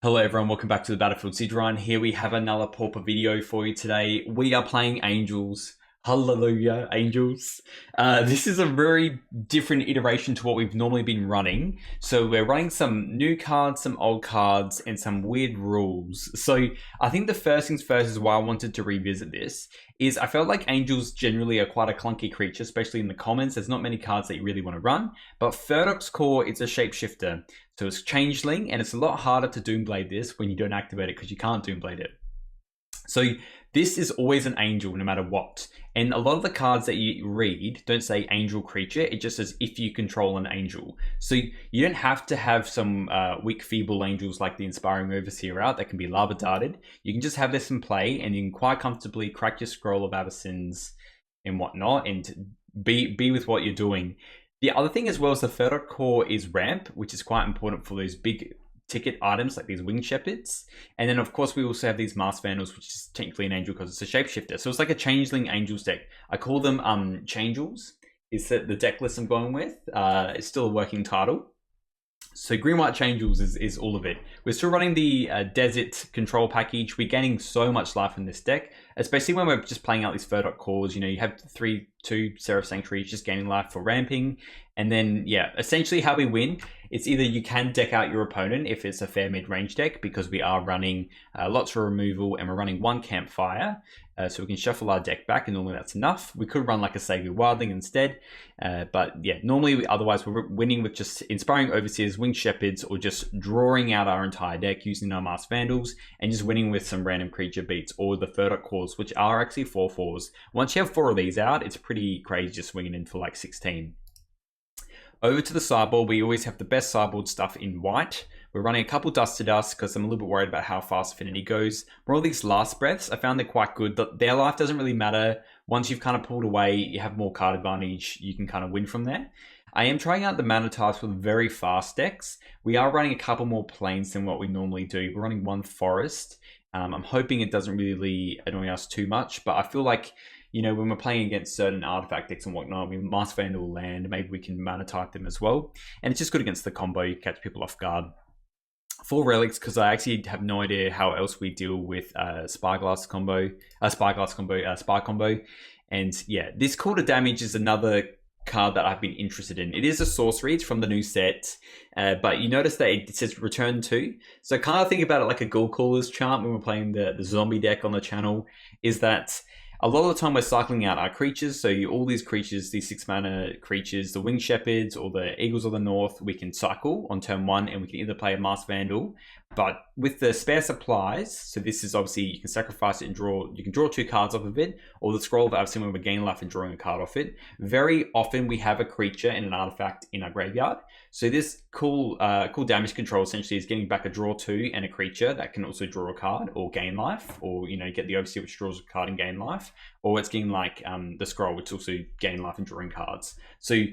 Hello everyone, welcome back to the Battlefield Siege Run. Here we have another Pauper video for you today. We are playing Angels. Hallelujah, Angels. This is a very different iteration to what we've normally been running. So we're running some new cards, some old cards, and some weird rules. So I think the first things first is why I wanted to revisit this, is I felt like Angels generally are quite a clunky creature, especially in the commons. There's not many cards that you really want to run, but Firdoch Core, it's a shapeshifter. So it's Changeling, and it's a lot harder to Doomblade this when you don't activate it because you can't Doomblade it. So this is always an angel no matter what. And a lot of the cards that you read don't say angel creature, it just says if you control an angel. So you don't have to have some weak feeble angels like the Inspiring Overseer out that can be lava darted. You can just have this in play and you can quite comfortably crack your Scroll of Abyssins and whatnot and be with what you're doing. The other thing as well is the Firdoch Core is ramp, which is quite important for those big ticket items like these Winged Shepherds. And then of course we also have these Masked Vandals, which is technically an angel because it's a shapeshifter. So it's like a Changeling Angels deck. I call them Changels, is the deck list I'm going with. It's still a working title. So Green White Changels is all of it. We're still running the Desert Control package. We're gaining so much life in this deck, especially when we're just playing out these Firdoch Cores. You know, you have 3/2 Seraph Sanctuaries just gaining life for ramping. And then, yeah, essentially how we win, it's either you can deck out your opponent if it's a fair mid-range deck, because we are running lots of removal and we're running one Campfire. So we can shuffle our deck back, and normally that's enough. We could run like a Savior Wildling instead. But yeah, normally, otherwise we're winning with just Inspiring Overseers, Winged Shepherds, or just drawing out our entire deck using our Masked Vandals, and just winning with some random creature beats, or the Firdoch Cores, which are actually 4/4s. Once you have 4 of these out, it's pretty crazy just swinging in for like 16. Over to the sideboard, we always have the best sideboard stuff in white. We're running a couple Dust to Dust because I'm a little bit worried about how fast Affinity goes. More of these Last Breaths, I found they're quite good. Their life doesn't really matter. Once you've kind of pulled away, you have more card advantage, you can kind of win from there. I am trying out the mana types with very fast decks. We are running a couple more plains than what we normally do. We're running one forest. I'm hoping it doesn't really annoy us too much, but I feel like, you know, when we're playing against certain artifact decks and whatnot, we Masked Vandal land, maybe we can mana type them as well. And it's just good against the combo, you catch people off guard. 4 relics, because I actually have no idea how else we deal with Spy combo. And yeah, this Call to Damage is another card that I've been interested in. It is a sorcery, it's from the new set, but you notice that it says return to. So kind of think about it like a Ghoul Caller's Chant when we're playing the zombie deck on the channel, is that a lot of the time we're cycling out our creatures. So all these creatures, these 6 mana creatures, the Winged Shepherds or the Eagles of the North, we can cycle on turn 1 and we can either play a Masked Vandal. But with the spare supplies, so this is obviously, you can sacrifice it and draw, you can draw 2 cards off of it, or the Scroll of Abyssins when we gain life and drawing a card off it. Very often we have a creature and an artifact in our graveyard. So this cool damage control essentially is getting back a draw 2 and a creature that can also draw a card or gain life, or, you know, get the Overseer which draws a card and gain life, or it's getting like the Scroll which also gain life and drawing cards. So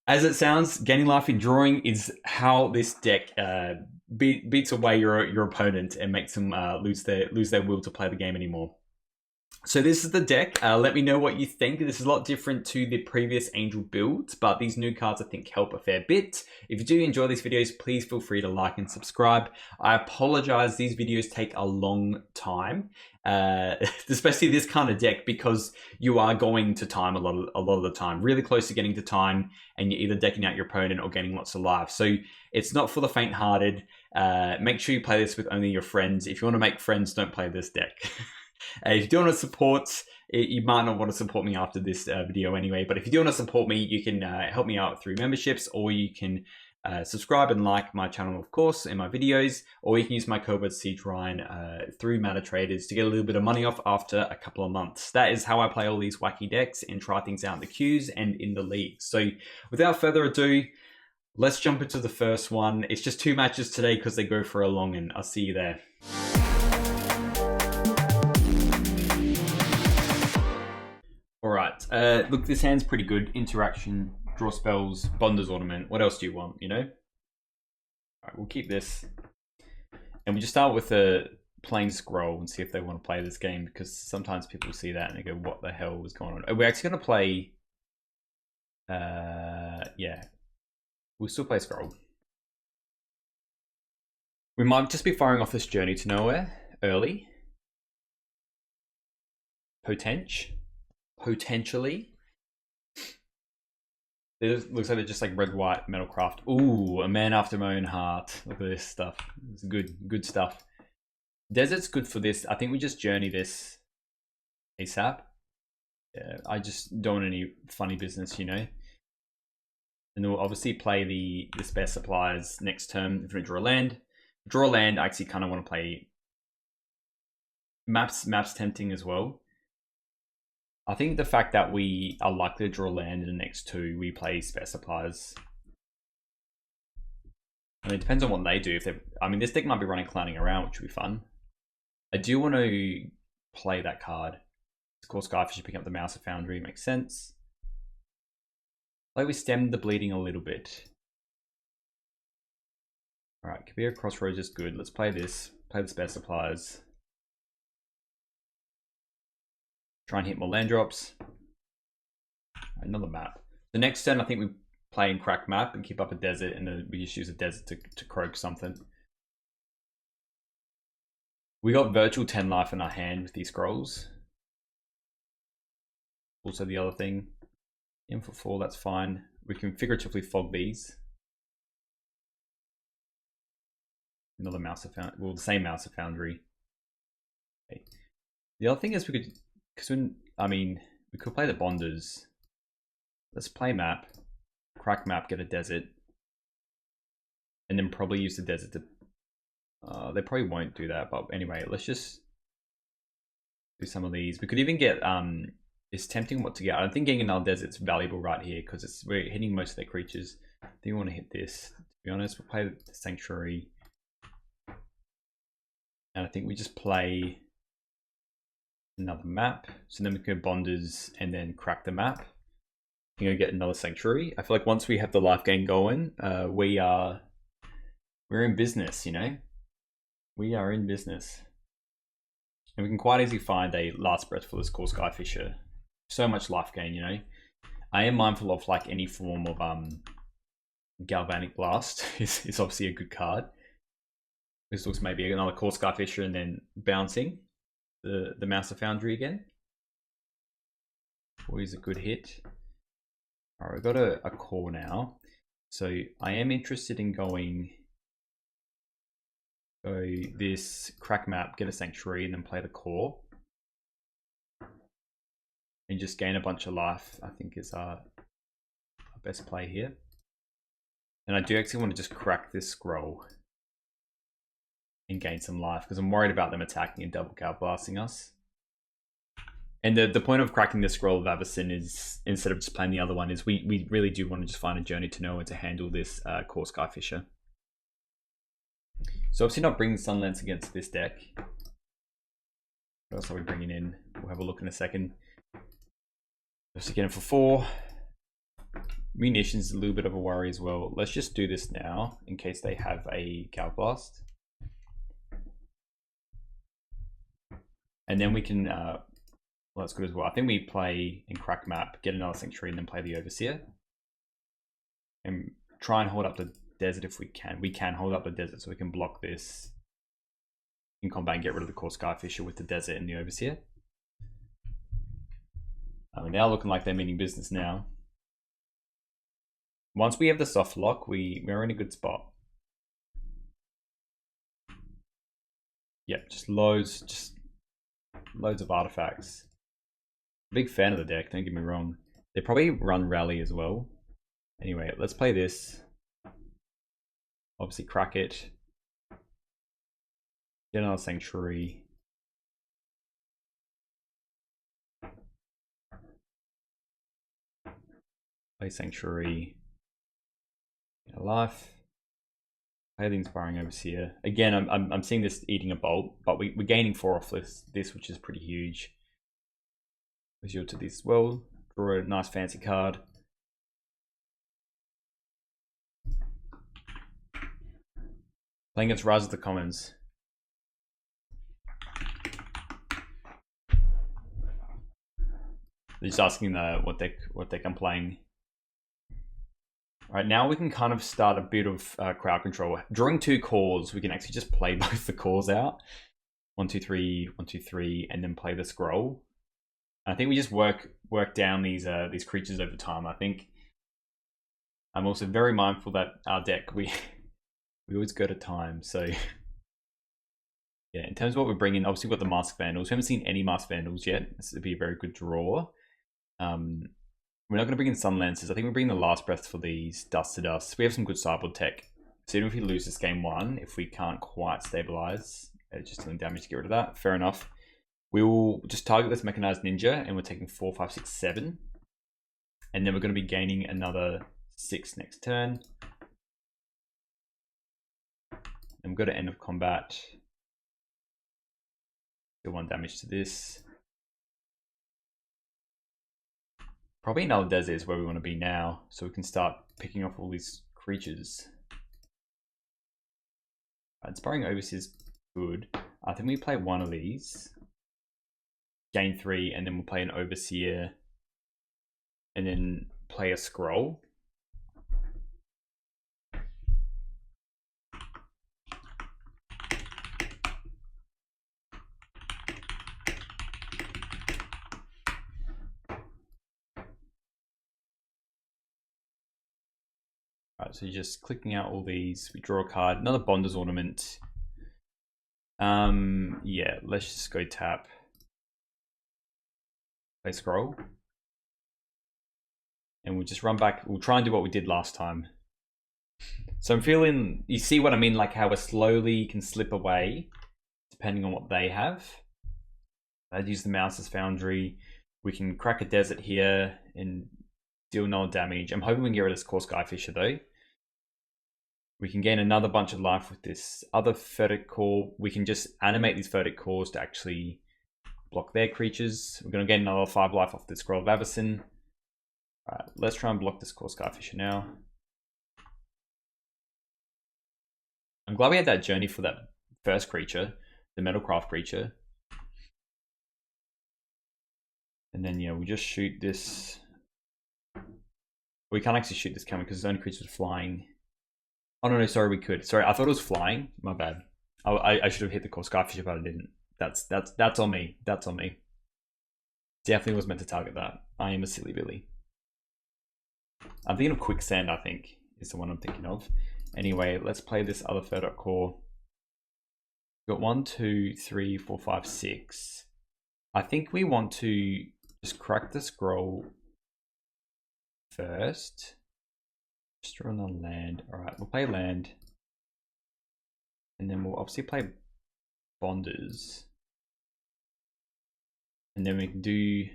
as it sounds, gaining life and drawing is how this deck beats away your opponent and makes them lose their will to play the game anymore. So this is the deck. Let me know what you think. This is a lot different to the previous Angel builds, but these new cards I think help a fair bit. If you do enjoy these videos, please feel free to like and subscribe. I apologize, these videos take a long time, especially this kind of deck, because you are going to time a lot of the time, really close to getting to time, and you're either decking out your opponent or getting lots of life. So it's not for the faint-hearted. Make sure you play this with only your friends. If you want to make friends, don't play this deck. If you do want to support, you might not want to support me after this video anyway, but if you do want to support me, you can help me out through memberships, or you can subscribe and like my channel, of course, and my videos, or you can use my code Siege Ryan through Mana Traders to get a little bit of money off after a couple of months. That is how I play all these wacky decks and try things out in the queues and in the leagues. So without further ado, let's jump into the first one. It's just 2 matches today because they go for a long, and I'll see you there. Alright, look, this hand's pretty good. Interaction, draw spells, Bonder's Ornament. What else do you want, you know? Alright, we'll keep this. And we just start with a plain Scroll and see if they want to play this game, because sometimes people see that and they go, what the hell is going on? We're actually going to play... yeah. We'll still play Scroll. We might just be firing off this Journey to Nowhere early. Potentially. It looks like they're just like red, white, Metalcraft. Ooh, a man after my own heart. Look at this stuff. It's good stuff. Desert's good for this. I think we just Journey this ASAP. Yeah, I just don't want any funny business, you know. And then we'll obviously play the spare supplies next turn if we draw a land. Draw a land, I actually kind of want to play maps tempting as well. I think the fact that we are likely to draw land in the next two, we play spare supplies. I mean, it depends on what they do. If they, I mean, this deck might be running Clowning Around, which would be fun. I do want to play that card. Of course, Skyfish picking up the Mouse of Foundry makes sense. Like we stemmed the bleeding a little bit. All right, Kabir Crossroads is good. Let's play this. Play the spare supplies. Try and hit more land drops. Another map. The next turn, I think we play in crack map and keep up a desert, and then we just use a desert to croak something. We got virtual 10 life in our hand with these scrolls. Also the other thing. In for 4, that's fine. We can figuratively fog these. Another Mouse of Foundry. Well, the same Mouse of Foundry. Okay. The other thing is we could, because when, I mean, we could play the Bonders. Let's play map, crack map, get a desert, and then probably use the desert to. They probably won't do that, but anyway, let's just do some of these. We could even get it's tempting what to get. I don't think getting another desert's valuable right here because we're hitting most of their creatures. I think we want to hit this. To be honest, we'll play the Sanctuary, and I think we just play another map. So then we can go Bonders and then crack the map. You're gonna get another Sanctuary. I feel like once we have the life gain going, we're in business, you know? We are in business. And we can quite easily find a last breath for this core Skyfisher. So much life gain, you know? I am mindful of like any form of Galvanic Blast is obviously a good card. This looks maybe another core Skyfisher and then bouncing the Mouse of Foundry again. Always a good hit. All right, we've got a core now. So I am interested in going this crack map, get a Sanctuary, and then play the core. And just gain a bunch of life, I think is our best play here. And I do actually want to just crack this scroll and gain some life because I'm worried about them attacking and double cow blasting us. And the point of cracking the Scroll of Avacyn is, instead of just playing the other one, is we really do want to just find a Journey to Nowhere to handle this core Skyfisher. So obviously not bringing Sunlance against this deck. What else are we bringing in? We'll have a look in a second. Just again for 4. Munitions is a little bit of a worry as well. Let's just do this now in case they have a Cow Blast. And then we can, well, that's good as well. I think we play in crack map, get another Sanctuary, and then play the Overseer. And try and hold up the desert if we can. We can hold up the desert so we can block this in combat and get rid of the core Skyfisher with the desert and the Overseer. We're now looking like they're meaning business now. Once we have the soft lock, we're in a good spot. Yep, just loads of artifacts. Big fan of the deck, don't get me wrong. They probably run Rally as well. Anyway, let's play this. Obviously crack it. Get another Sanctuary. Play Sanctuary. Get a life. Play the Inspiring Overseer. Again, I'm seeing this eating a bolt, but we're gaining 4 off this, which is pretty huge. Visual to this as well. Draw a nice fancy card. Playing against Rise of the Commons. They're just asking what deck I'm playing. Right, now we can kind of start a bit of crowd control. Drawing 2 cores, we can actually just play both the cores out. 1, 2, 3, 1, 2, 3, and then play the scroll. I think we just work down these creatures over time. I think I'm also very mindful that our deck we always go to time. So yeah, in terms of what we're bringing, obviously we've got the Mask Vandals. We haven't seen any Mask Vandals yet. This would be a very good draw. We're not going to bring in Sunlancers. I think we're bringing the Last Breath for these Dust to Dust. We have some good sideboard tech. So even if we lose this game 1, if we can't quite stabilize, just dealing damage to get rid of that, fair enough. We will just target this Mechanized Ninja, and we're taking 4, 5, 6, 7. And then we're going to be gaining another 6 next turn. And we've got to end of combat. Do 1 damage to this. Probably another desert is where we want to be now, so we can start picking off all these creatures. Inspiring Overseer is good. I think we play 1 of these, gain 3, and then we'll play an Overseer, and then play a Scroll. Right, so you're just clicking out all these. We draw a card, another Bonder's Ornament. Yeah, let's just go tap. Play Scroll. And we'll just run back. We'll try and do what we did last time. So I'm feeling, you see what I mean? Like how we slowly can slip away depending on what they have. I'd use the Mouse's Foundry. We can crack a desert here and deal no damage. I'm hoping we can get rid of this Core Skyfisher though. We can gain another bunch of life with this other Firdoch Core. We can just animate these Firdoch Cores to actually block their creatures. We're going to get another 5 life off the Scroll of Avacyn. Alright, let's try and block this Core Skyfisher now. I'm glad we had that journey for that first creature, the Metalcraft creature. And then, yeah, we just shoot this. We can't actually shoot this camera because the only creature is flying. Oh, no, sorry, we could. Sorry, I thought it was flying. My bad. I should have hit the Core Skyfisher, but I didn't. That's on me. That's on me. Definitely was meant to target that. I am a silly Billy. I'm thinking of Quicksand, I think, is the one I'm thinking of. Anyway, let's play this other Firdoch Core. We've got 1, 2, 3, 4, 5, 6. I think we want to just crack the Scroll first. Just draw another land. Alright, we'll play land. And then we'll obviously play Bonders. And then we can do...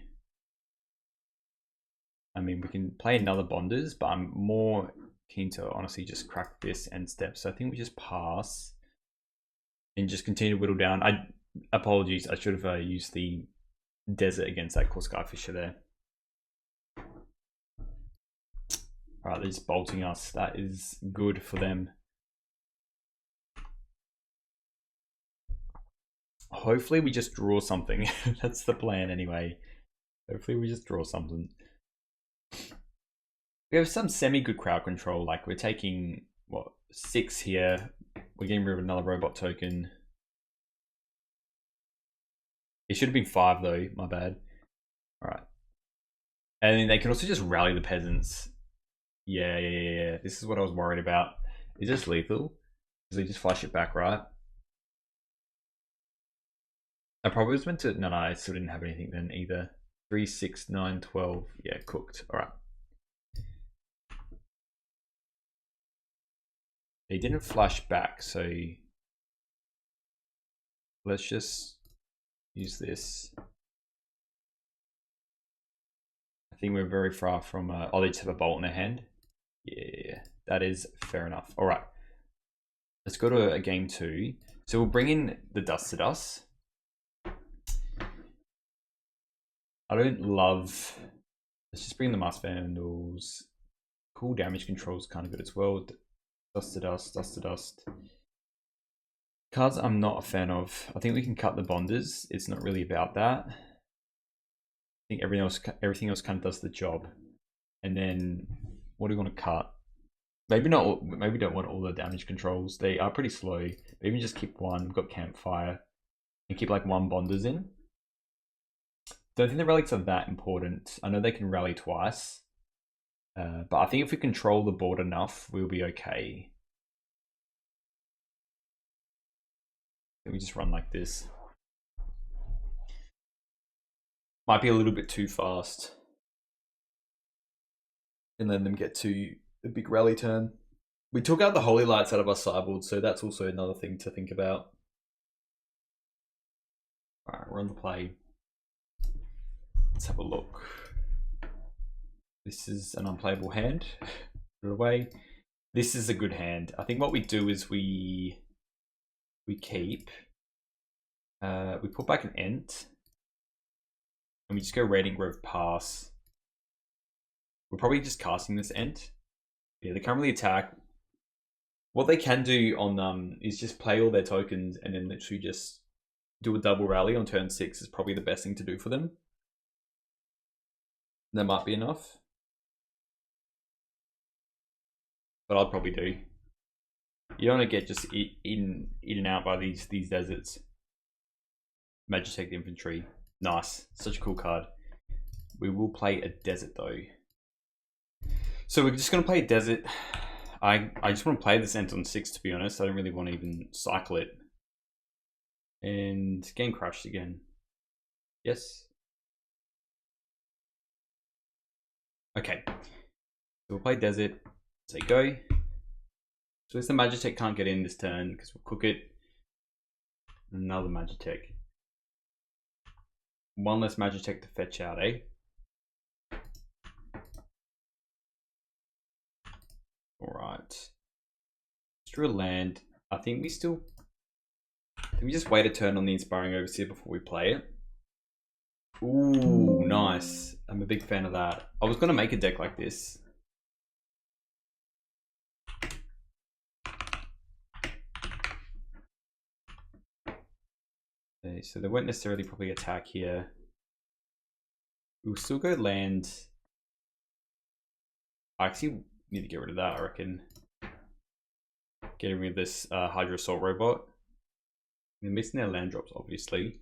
I mean, we can play another Bonders, but I'm more keen to honestly just crack this end step. So I think we just pass and just continue to whittle down. Apologies, I should have used the desert against that Core Skyfisher there. Alright, they're just bolting us. That is good for them. Hopefully we just draw something. That's the plan anyway. Hopefully we just draw something. We have some semi-good crowd control. Like we're taking, what, 6 here. We're getting rid of another robot token. It should have been 5 though, my bad. Alright. And then they can also just rally the peasants. Yeah. This is what I was worried about. Is this lethal? Does he just flash it back, right? I probably was meant to... No, I still didn't have anything then either. 3, 6, 9, 12. Yeah, cooked. Alright. He didn't flash back, so... Let's just use this. I think we're very far from... oh, they just have a bolt in their hand. Yeah, that is fair enough. Alright. Let's go to a game 2. So we'll bring in the Dust to Dust. I don't love... Let's just bring the Mask Vandals. Cool damage control is kind of good as well. Dust to Dust, Dust to Dust. Cards I'm not a fan of. I think we can cut the Bonders. It's not really about that. I think everything else kind of does the job. And then, what do we want to cut? Maybe not. Maybe don't want all the damage controls. They are pretty slow. Maybe just keep one. We've got campfire, and keep like one bonders in. Don't think the relics are that important. I know they can rally twice, but I think if we control the board enough, we'll be okay. Let me just run like this. Might be a little bit too fast, and let them get to the big rally turn. We took out the Holy Lights out of our sideboard, so that's also another thing to think about. Alright, we're on the play. Let's have a look. This is an unplayable hand. Put it away. This is a good hand. I think what we do is we keep. We put back an Ent. And we just go Radiant Grove pass. We're probably just casting this Ent. Yeah, they can't really attack. What they can do on is just play all their tokens and then literally just do a double rally on turn 6 is probably the best thing to do for them. That might be enough. But I'd probably do. You don't want to get just in and out by these deserts. Magitech the Infantry. Nice. Such a cool card. We will play a desert though. So we're just going to play a desert. I just want to play this Ent on 6 to be honest. I don't really want to even cycle it. And game crashed again. Yes. Okay. So we'll play desert. Say go. So this the Magitech can't get in this turn because we'll cook it. Another Magitech. One less Magitech to fetch out, eh? Alright. Let's draw a land. I think we still... Can we just wait a turn on the Inspiring Overseer before we play it? Ooh, nice. I'm a big fan of that. I was going to make a deck like this. Okay, so they won't necessarily probably attack here. We'll still go land. I actually need to get rid of that, I reckon. Getting rid of this Hydro Assault Robot. They're missing their land drops, obviously.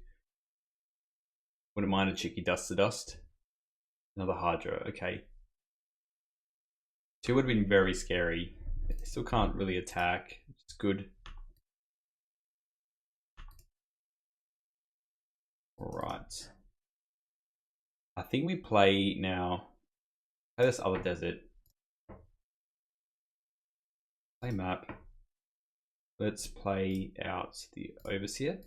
Wouldn't mind a cheeky Dust to Dust. Another Hydra, okay. 2 would have been very scary. They still can't really attack, which is good. Alright. I think we play now. Play this other desert. Play map. Let's play out the Overseer.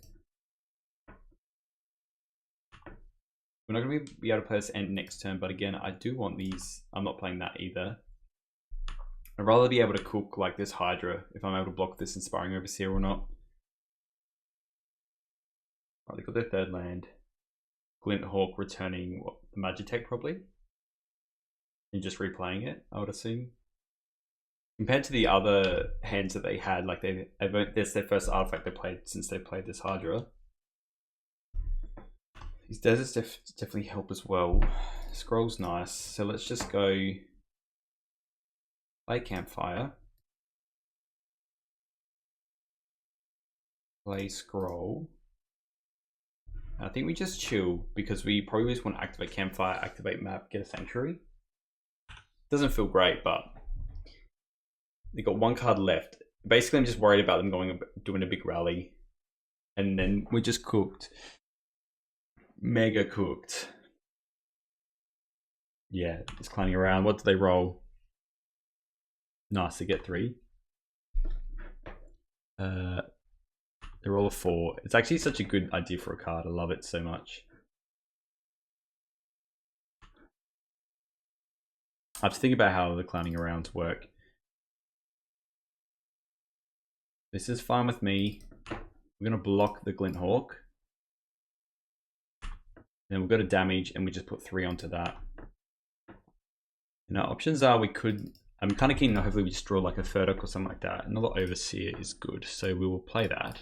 We're not going to be able to play this Ent next turn, but again, I do want these. I'm not playing that either. I'd rather be able to cook like this Hydra if I'm able to block this Inspiring Overseer or not. Right, they got their third land. Glint Hawk returning what, the Magitech probably? And just replaying it, I would assume. Compared to the other hands that they had, like that's their first artifact they played since they played this Hydra. These deserts definitely help as well. Scroll's nice, so let's just go play Campfire. Play Scroll. I think we just chill because we probably just want to activate Campfire, activate map, get a Sanctuary. Doesn't feel great, but they got one card left. Basically, I'm just worried about them doing a big rally, and then we're just cooked, mega cooked. Yeah, just clowning around. What do they roll? Nice, they get 3. They roll a 4. It's actually such a good idea for a card. I love it so much. I have to think about how the clowning arounds work. This is fine with me. We're going to block the Glint Hawk. Then we've got a damage and we just put 3 onto that. And our options are I'm kind of keen, hopefully we just draw like a Firdoch or something like that. Another Overseer is good, so we will play that.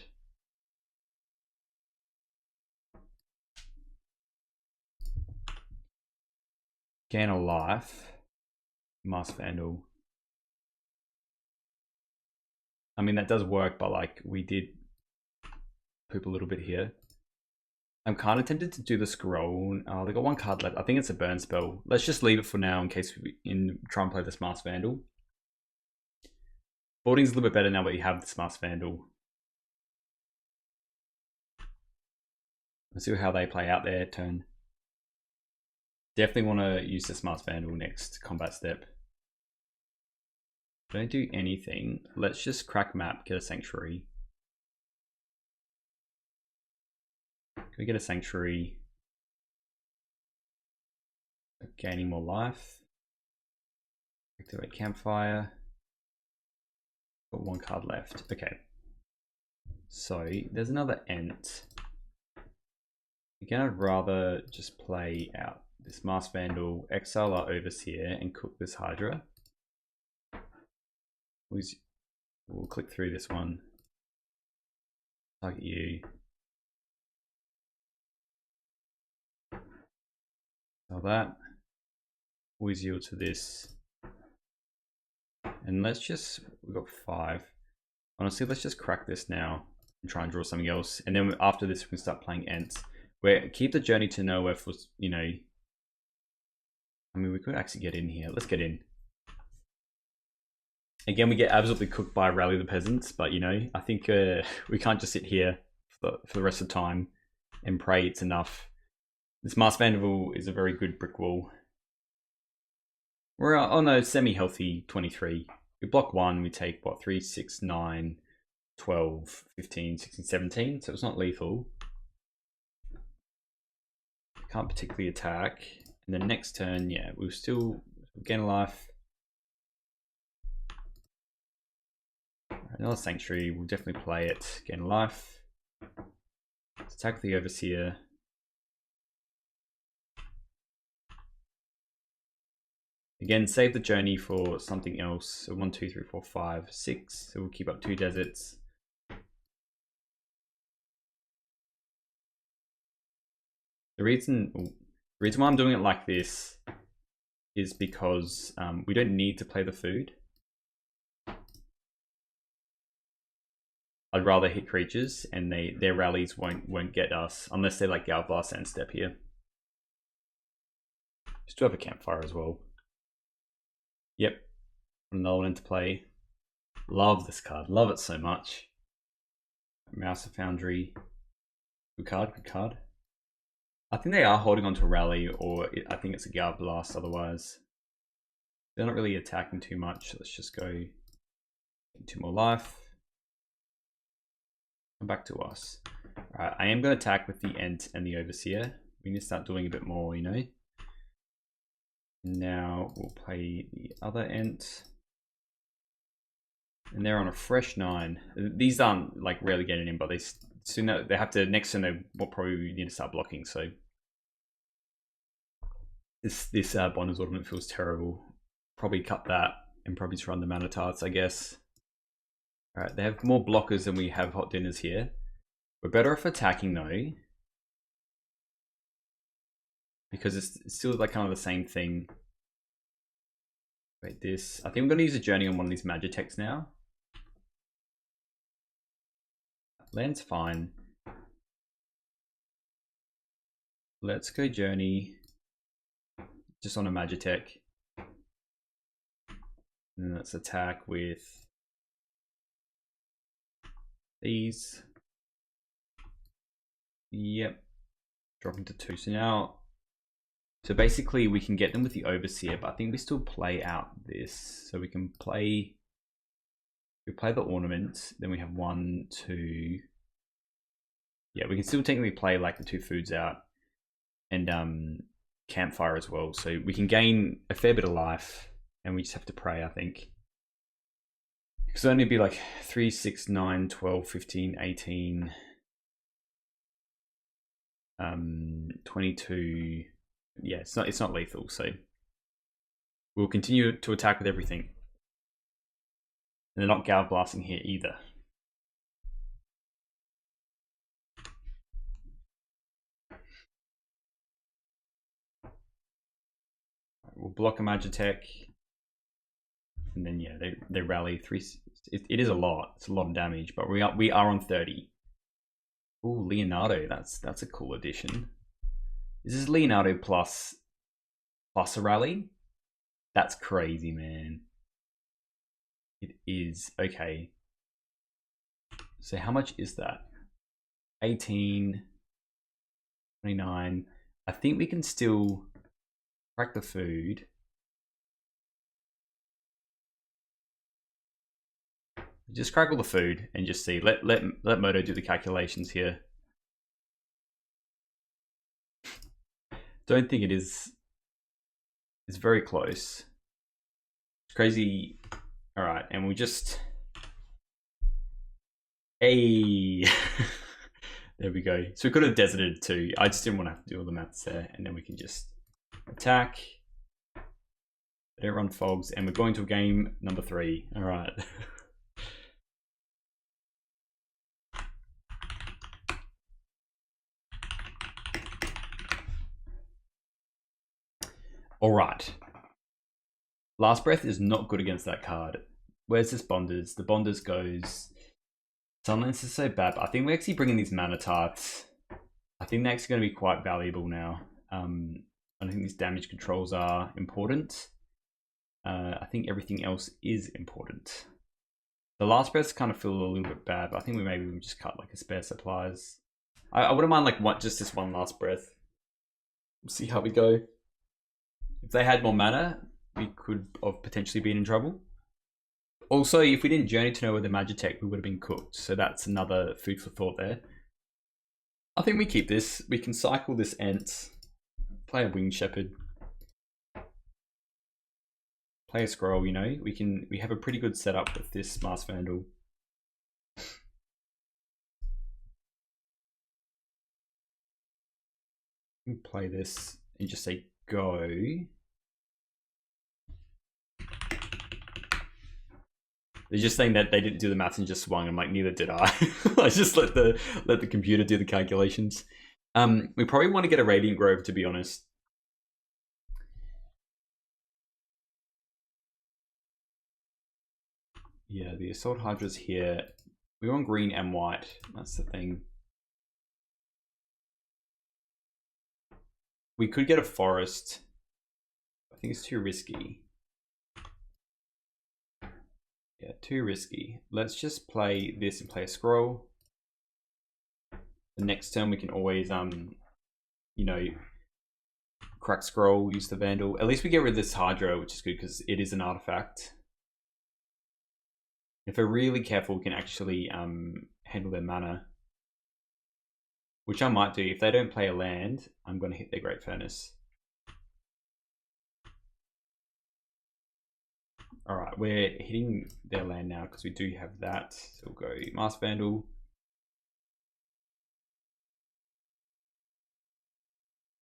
Gain a life. Mask Vandal. I mean, that does work, but like we did poop a little bit here. I'm kind of tempted to do the scroll. Oh, they got one card left. I think it's a burn spell. Let's just leave it for now in case we try and play this Masked Vandal. Boarding's a little bit better now that you have this Masked Vandal. Let's see how they play out their turn. Definitely want to use this Masked Vandal next combat step. Don't do anything. Let's just crack map, get a Sanctuary. Can we get a Sanctuary? Gaining more life. Activate Campfire. Got one card left. Okay. So there's another Ent. Again, I'd rather just play out this Masked Vandal, exile our Overseer, and cook this Hydra. We'll click through this one. Target you. Sell that. Always yield to this. And let's just, we've got 5. Honestly, let's just crack this now and try and draw something else. And then after this, we can start playing Ents. Where keep the Journey to Nowhere for, you know, I mean, we could actually get in here. Let's get in. Again, we get absolutely cooked by Rally the Peasants, but you know, I think we can't just sit here for the rest of the time and pray it's enough. This Masked Vandal is a very good brick wall. We're on a semi-healthy 23. We block 1, we take what, 3, 6, 9, 12, 15, 16, 17, so it's not lethal. Can't particularly attack. And then next turn, yeah, we'll still gain life. Another Sanctuary, we'll definitely play it. Gain life. Let's attack the Overseer. Again, save the Journey for something else. So 1, 2, 3, 4, 5, 6. So we'll keep up 2 deserts. The reason why I'm doing it like this is because we don't need to play the food. I'd rather hit creatures, and their rallies won't get us unless they like Galblast and Step here. Just do have a Campfire as well. Yep, another one to play. Love this card, love it so much. Mouse of Foundry, good card, good card. I think they are holding on to a rally, or I think it's a Galblast otherwise. They're not really attacking too much. Let's just go 2 more life. Come back to us. Alright, I am going to attack with the Ent and the Overseer. We need to start doing a bit more, you know. Now we'll play the other Ent. And they're on a fresh 9. These aren't like rarely getting in, but they have to, next turn they will probably need to start blocking, so. This Bond's Ornament feels terrible. Probably cut that and probably just run the Manatarts, I guess. Alright, they have more blockers than we have Hot Dinners here. We're better off attacking though, because it's still like kind of the same thing. Wait, this. I think I'm going to use a Journey on one of these Magitechs now. Land's fine. Let's go Journey. Just on a Magitech. And let's attack with these. Yep. Dropping to 2. So basically we can get them with the Overseer, but I think we still play out this. So we can play, we play the Ornament, then we have 1, 2. Yeah, we can still technically play like the 2 foods out and Campfire as well. So we can gain a fair bit of life and we just have to pray, I think. Because it'll only be like 3, 6, 9, 12, 15, 18, 22. Yeah, it's not lethal, so we'll continue to attack with everything. And they're not Gal Blasting here either. We'll block a Magitech. and then yeah, they rally 3. It is a lot. It's a lot of damage, but we are on 30. Ooh, Leonardo. That's a cool addition. This is Leonardo plus a rally. That's crazy, man. It is. Okay. So how much is that? 18, 29. I think we can still crack the food. Just crack all the food and just see. Let Moto do the calculations here. Don't think it is. It's very close. It's crazy. All right, and we just. Hey, there we go. So we could have deserted too. I just didn't want to have to do all the maths there, and then we can just attack. Don't run fogs, and we're going to game number 3. All right. All right. Last Breath is not good against that card. Where's this Bonders? The Bonders goes. Sunlance is so bad, but I think we're actually bringing these Mana Tarts. I think they're actually going to be quite valuable now. I think these damage controls are important. I think everything else is important. The Last Breaths kind of feel a little bit bad, but I think maybe we just cut like a spare supplies. I wouldn't mind like just this one Last Breath. We'll see how we go. If they had more mana, we could have potentially been in trouble. Also, if we didn't Journey to Nowhere the Magitech, we would have been cooked. So that's another food for thought there. I think we keep this. We can cycle this Ent, play a Winged Shepherd, play a Scroll. You know, we have a pretty good setup with this Masked Vandal. We play this and just say go. They're just saying that they didn't do the maths and just swung. I'm like, neither did I. I just let the computer do the calculations. We probably want to get a Radiant Grove, to be honest. Yeah, the Assault Hydra's here. We want green and white. That's the thing. We could get a forest. I think it's too risky. Yeah, too risky. Let's just play this and play a Scroll. The next turn we can always, you know, crack Scroll, use the Vandal. At least we get rid of this Hydra, which is good because it is an artifact. If we're really careful, we can actually handle their mana. Which I might do. If they don't play a land, I'm going to hit their Great Furnace. Alright, we're hitting their land now because we do have that. So we'll go Masked Vandal.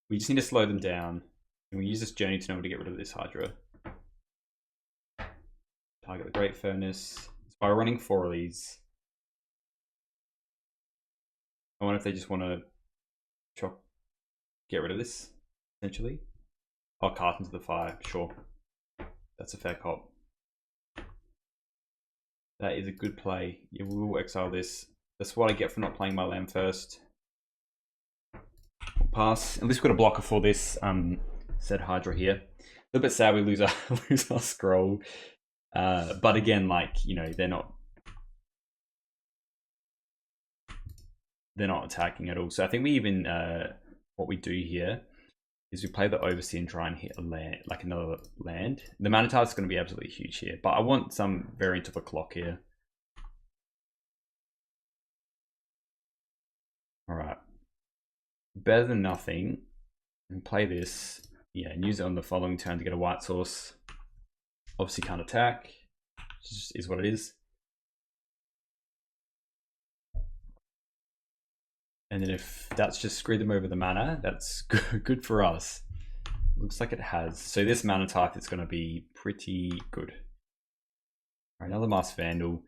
We just need to slow them down. And we use this Journey to Nowhere to get rid of this Hydra. Target the Great Furnace. So by running 4 of these. I wonder if they just want to get rid of this, essentially. I'll cast into the fire, sure. That's a fair cop. That is a good play. Yeah, we will exile this. That's what I get for not playing my land first. We'll pass. At least we've got a blocker for this said Hydra here. A little bit sad we lose our Scroll. But again, like, you know, they're not attacking at all. So I think we even what we do here is we play the Overseer and try and hit a land, like another land. The Manatar is going to be absolutely huge here, but I want some variant of a clock here. All right, better than nothing. And play this, yeah, and use it on the following turn to get a white source. Obviously can't attack, just is what it is. And then if that's just screwed them over the mana, that's good for us. Looks like it has. So this mana type is going to be pretty good. All right, another Masked Vandal.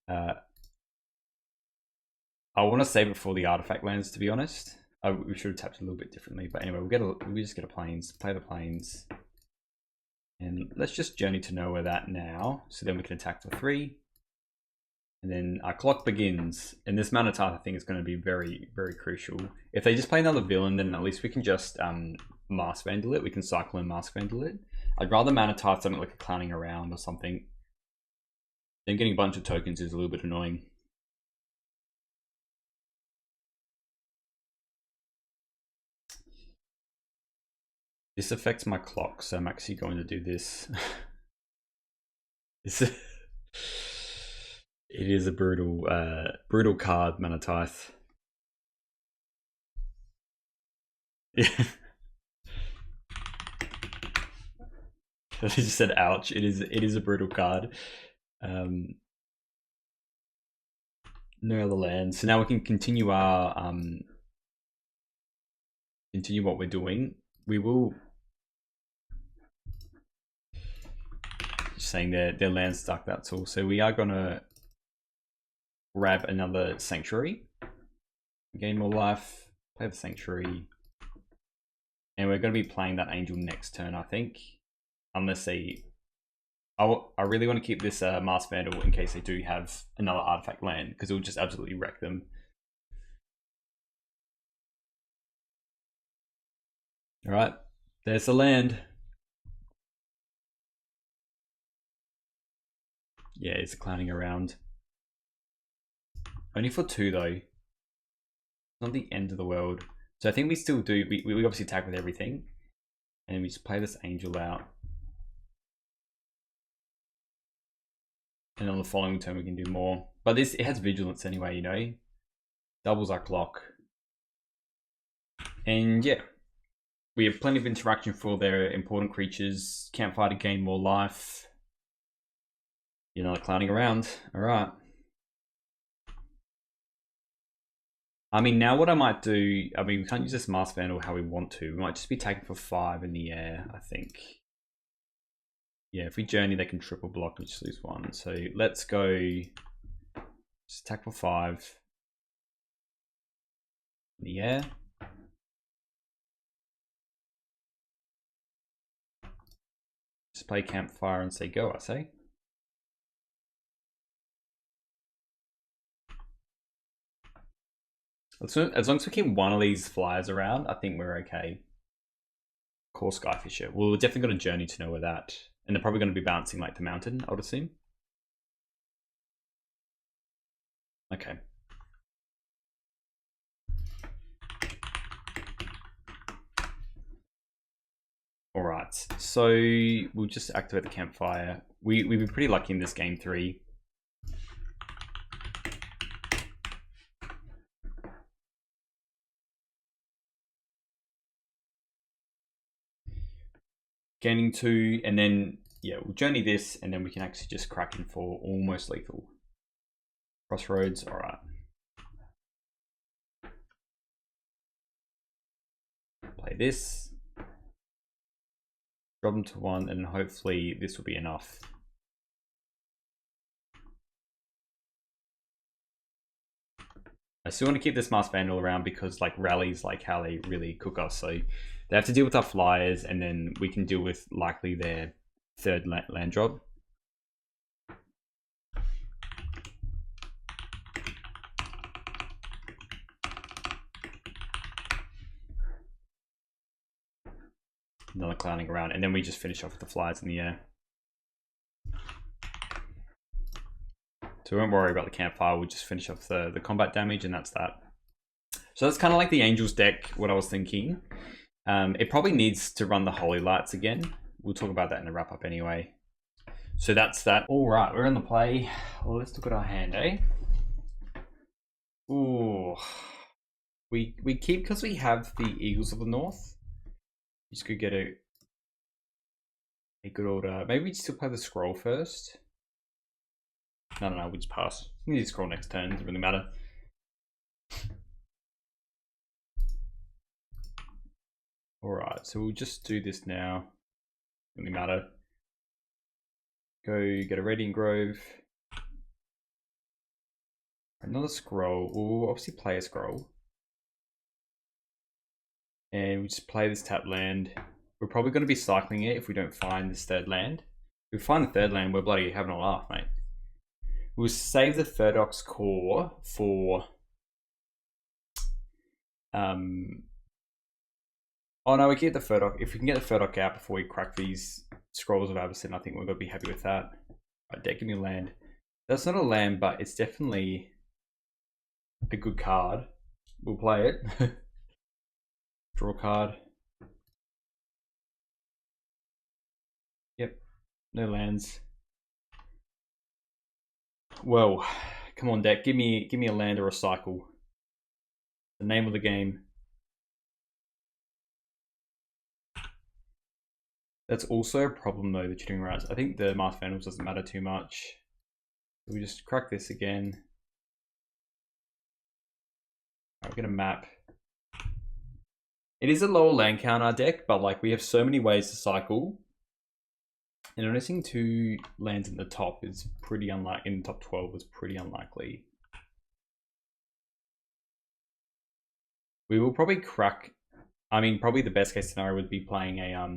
I want to save it for the artifact lands, to be honest. We should have tapped a little bit differently, but anyway, we just get a plains, play the plains, And let's just Journey to Nowhere that now, so then we can attack for 3. And then our clock begins. And this Mana Tithe, I think, is going to be very, very crucial. If they just play another villain, then at least we can just Mask Vandal it. We can cycle and Mask Vandal it. I'd rather Mana Tithe something like a Clowning Around or something. Then getting a bunch of tokens is a little bit annoying. This affects my clock, so I'm actually going to do this. It is a brutal card, Mana Tithe. Yeah. I just said ouch. It is a brutal card. No other lands. So now we can continue our continue what we're doing. We will just saying their land stuck, that's all. So we are gonna grab another Sanctuary, gain more life, play the Sanctuary, and we're gonna be playing that Angel next turn, I think. Unless they I really want to keep this Mask Vandal in case they do have another artifact land, because it will just absolutely wreck them. Alright, there's the land. Yeah, it's Clowning Around. Only for 2 though. Not the end of the world. So I think we still do, we obviously attack with everything. And we just play this Angel out. And on the following turn we can do more. But this, it has Vigilance anyway, you know. Doubles our clock. And yeah. We have plenty of interaction for their important creatures. Campfire to gain more life. You know, Clowning Around. Alright. I mean, now what I might do, I mean, we can't use this Mask Vandal how we want to. We might just be taking for 5 in the air, I think. Yeah, if we Journey, they can triple block and just lose 1. So let's go, just attack for 5 in the air. Just play Campfire and say go, I say. As long as we keep one of these flyers around, I think we're okay. Core Skyfisher. Well, we're definitely got a Journey to Nowhere that. And they're probably going to be bouncing like the mountain, I would assume. Okay. Alright, so we'll just activate the Campfire. We've been pretty lucky in this game 3. Gaining 2, and then, yeah, we'll Journey this, and then we can actually just crack in for almost lethal. Crossroads, alright. Play this. Drop them to 1, and hopefully this will be enough. I still want to keep this Mask Vandal around because like rallies like how they really cook us. So they have to deal with our flyers, and then we can deal with likely their 3rd land drop. Another Clowning Around, and then we just finish off with the flyers in the air. So we won't worry about the Campfire, we'll just finish off the combat damage, and that's that. So that's kind of like the Angels deck, what I was thinking. It probably needs to run the Holy Lights again. We'll talk about that in the wrap up anyway. So that's that. All right, we're in the play. Well, let's look at our hand, eh? Ooh. We keep, because we have the Eagles of the North. Just could get a good order. Maybe we still play the Scroll first. No, we just pass. We need to scroll next turn, doesn't really matter. Alright, so we'll just do this now. Doesn't really matter. Go get a Radiant Grove. Another Scroll. We'll obviously play a Scroll. And we just play this tap land. We're probably going to be cycling it if we don't find this third land. If we find the third land, we're bloody having a laugh, mate. We'll save the Firdoch Core for... Oh no, we get the Firdoch. If we can get the Firdoch out before we crack these Scrolls of Abyssin, I think we're going to be happy with that. Right, deck, give me a land. That's not a land, but it's definitely a good card. We'll play it. Draw a card. Yep, no lands. Well, come on, deck. Give me a land or a cycle. The name of the game. That's also a problem though, the Chittering Rats. I think the Masked Vandals doesn't matter too much. We just crack this again. Right, we're gonna map. It is a lower land count our deck, but like we have so many ways to cycle. And noticing 2 lands in the top is pretty unlikely. In the top 12 is pretty unlikely. We will probably crack. I mean, probably the best case scenario would be playing a I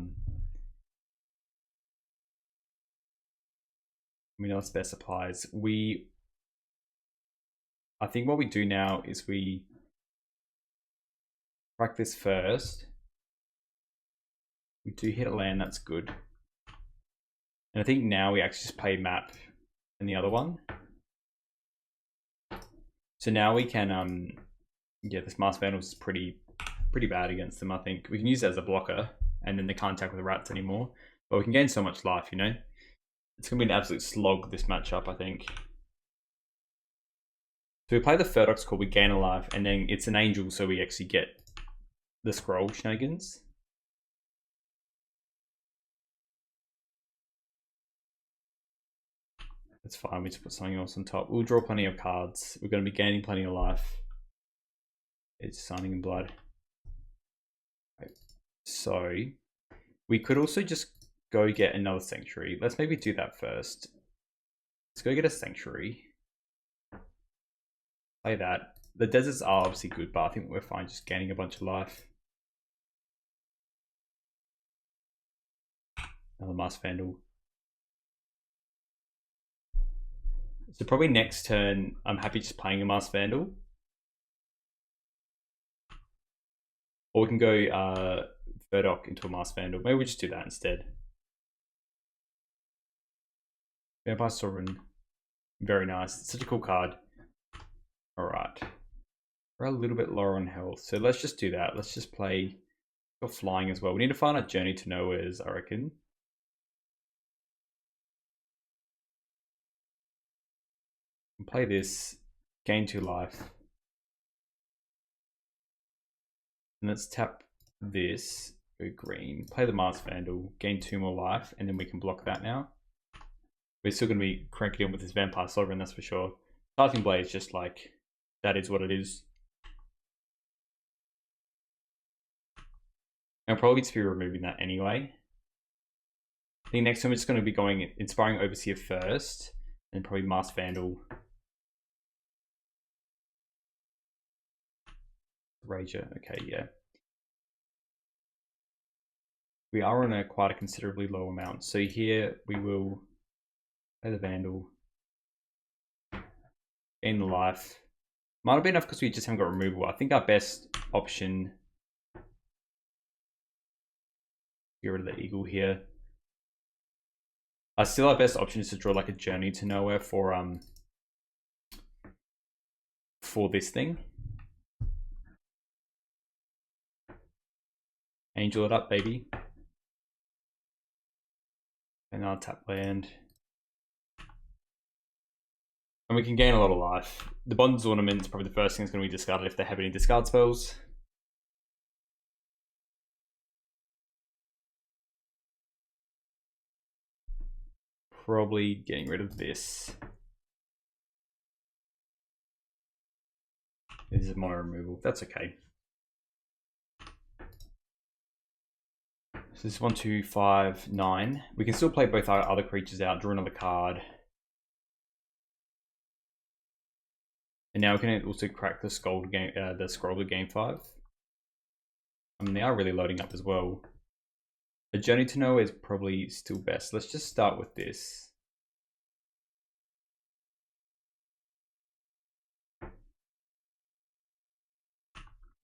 mean, let's spare supplies. I think what we do now is we crack this first. We do hit a land, that's good. And I think now we actually just play map and the other one. So now we can, yeah, this Masked Vandals is pretty bad against them, I think. We can use it as a blocker and then they can't attack with the rats anymore. But we can gain so much life, you know? It's going to be an absolute slog, this matchup, I think. So we play the Firdoch Core, we gain a life, and then it's an angel, so we actually get the scroll shenanigans. That's fine, we just put something else on top. We'll draw plenty of cards. We're going to be gaining plenty of life. It's Signing in Blood. Right. So we could also just go get another Sanctuary. Let's maybe do that first. Let's go get a Sanctuary. Play that. The deserts are obviously good, but I think we're fine just gaining a bunch of life. Another Masked Vandal. So probably next turn, I'm happy just playing a Masked Vandal. Or we can go Firdoch into a Masked Vandal. Maybe we just do that instead. Vampire Sovereign. Very nice. It's such a cool card. Alright. We're a little bit lower on health. So let's just do that. Let's just play. Got flying as well. We need to find a Journey to Nowhere's, I reckon. Play this. Gain 2 life. And let's tap this. Go green. Play the Masked Vandal. Gain 2 more life. And then we can block that now. We're still going to be cranking in with this Vampire Sovereign, that's for sure. Starting Blade is just like, that is what it is. I'll probably just be removing that anyway. I think next time we're just going to be going Inspiring Overseer first, and probably Masked Vandal. Rager, okay, yeah. We are on quite a considerably low amount. So here we will play the Vandal. Gain the life. Might have been enough because we just haven't got removal. I think our best option... Get rid of the eagle here. Still our best option is to draw like a Journey to Nowhere for this thing. Angel it up, baby. And I'll tap land. And we can gain a lot of life. The Bond's Ornament is probably the first thing that's going to be discarded if they have any discard spells. Probably getting rid of this. This is mono removal. That's okay. So this is 1, 2, 5, 9. We can still play both our other creatures out, draw another card. And now we can also crack the scroll to game 5. I mean, they are really loading up as well. A Journey to Nowhere is probably still best. Let's just start with this.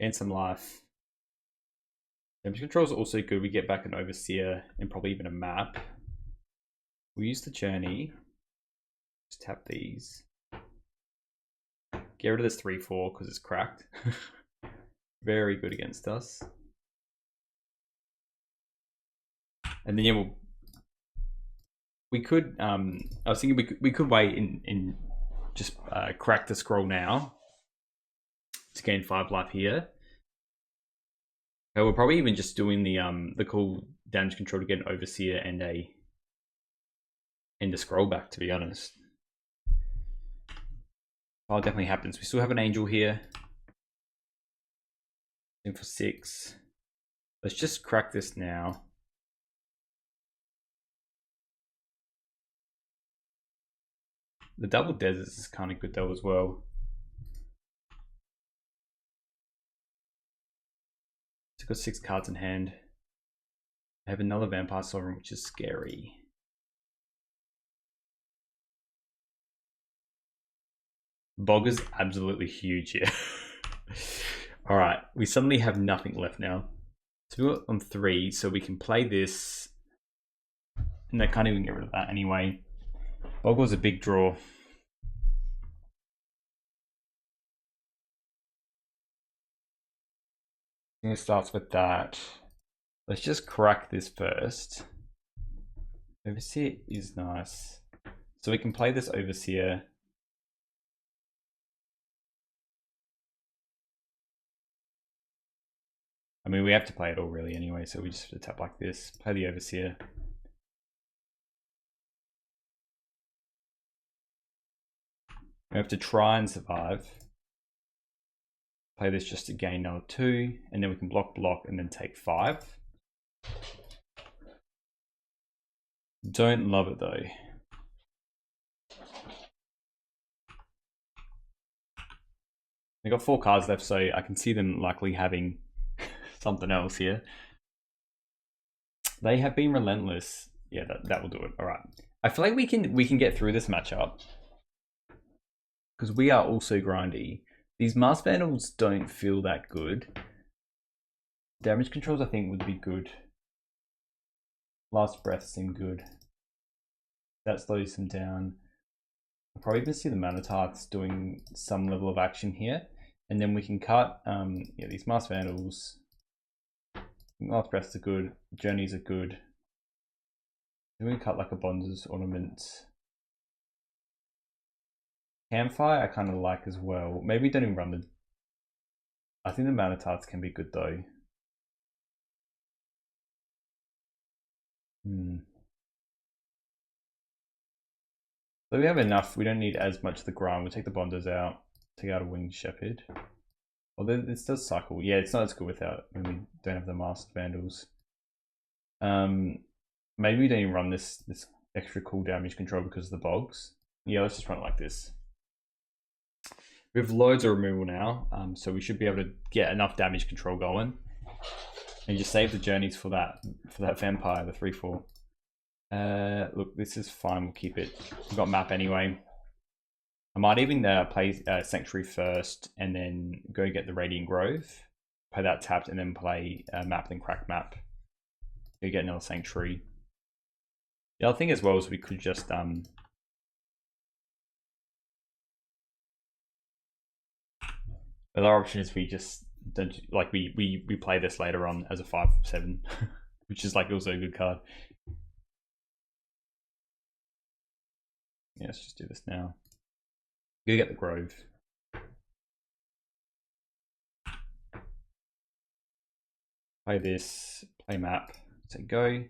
And some life. Damage control is also good. We get back an Overseer and probably even a map. We use the Journey. Just tap these. Get rid of this 3/4 because it's cracked. Very good against us. And then yeah, we could. I was thinking we could wait and just crack the scroll now to gain 5 life here. Okay, we're probably even just doing the cool damage control to get an Overseer and a scroll back, to be honest. Oh, it definitely happens. We still have an Angel here. In for 6. Let's just crack this now. The double deserts is kind of good though as well. It's got 6 cards in hand. I have another Vampire Sovereign, which is scary. Bog is absolutely huge here. Alright, we suddenly have nothing left now. So we're on 3, so we can play this. And they can't even get rid of that anyway. Bog was a big draw. I think it starts with that. Let's just crack this first. Overseer is nice. So we can play this Overseer. I mean, we have to play it all really anyway, so we just have to tap like this. Play the Overseer. We have to try and survive. Play this just to gain another 2, and then we can block, and then take 5. Don't love it though. They got 4 cards left, so I can see them likely having something else here. They have been relentless. Yeah, that will do it. All right. I feel like we can get through this matchup because we are also grindy. These Masked Vandals don't feel that good. Damage controls I think would be good. Last Breath seem good. That slows them down. I'll probably even see the Manatarths doing some level of action here. And then we can cut yeah, these Masked Vandals. Last Breaths are good. Journeys are good. Then we can cut like a Bonder's Ornament. Campfire I kind of like as well. Maybe don't even run the... I think the Manatarths can be good though. So we have enough. We don't need as much of the grind. We'll take the Bonders out. Take out a Winged Shepherd. Although this does cycle. Yeah, it's not as good without when we don't have the Masked Vandals. Maybe we don't even run this extra cool damage control because of the bogs. Yeah, let's just run it like this. We have loads of removal now, so we should be able to get enough damage control going. And just save the journeys for that vampire, the 3/4. Look, this is fine. We'll keep it. We've got map anyway. I might even play Sanctuary first, and then go get the Radiant Grove. Play that tapped, and then play map, then crack map. You get another Sanctuary. The other thing as well is we could just the other option is we just don't like we play this later on as a 5/7, which is like also a good card. Yeah, let's just do this now. Go get the Grove. Play this, play map, say go.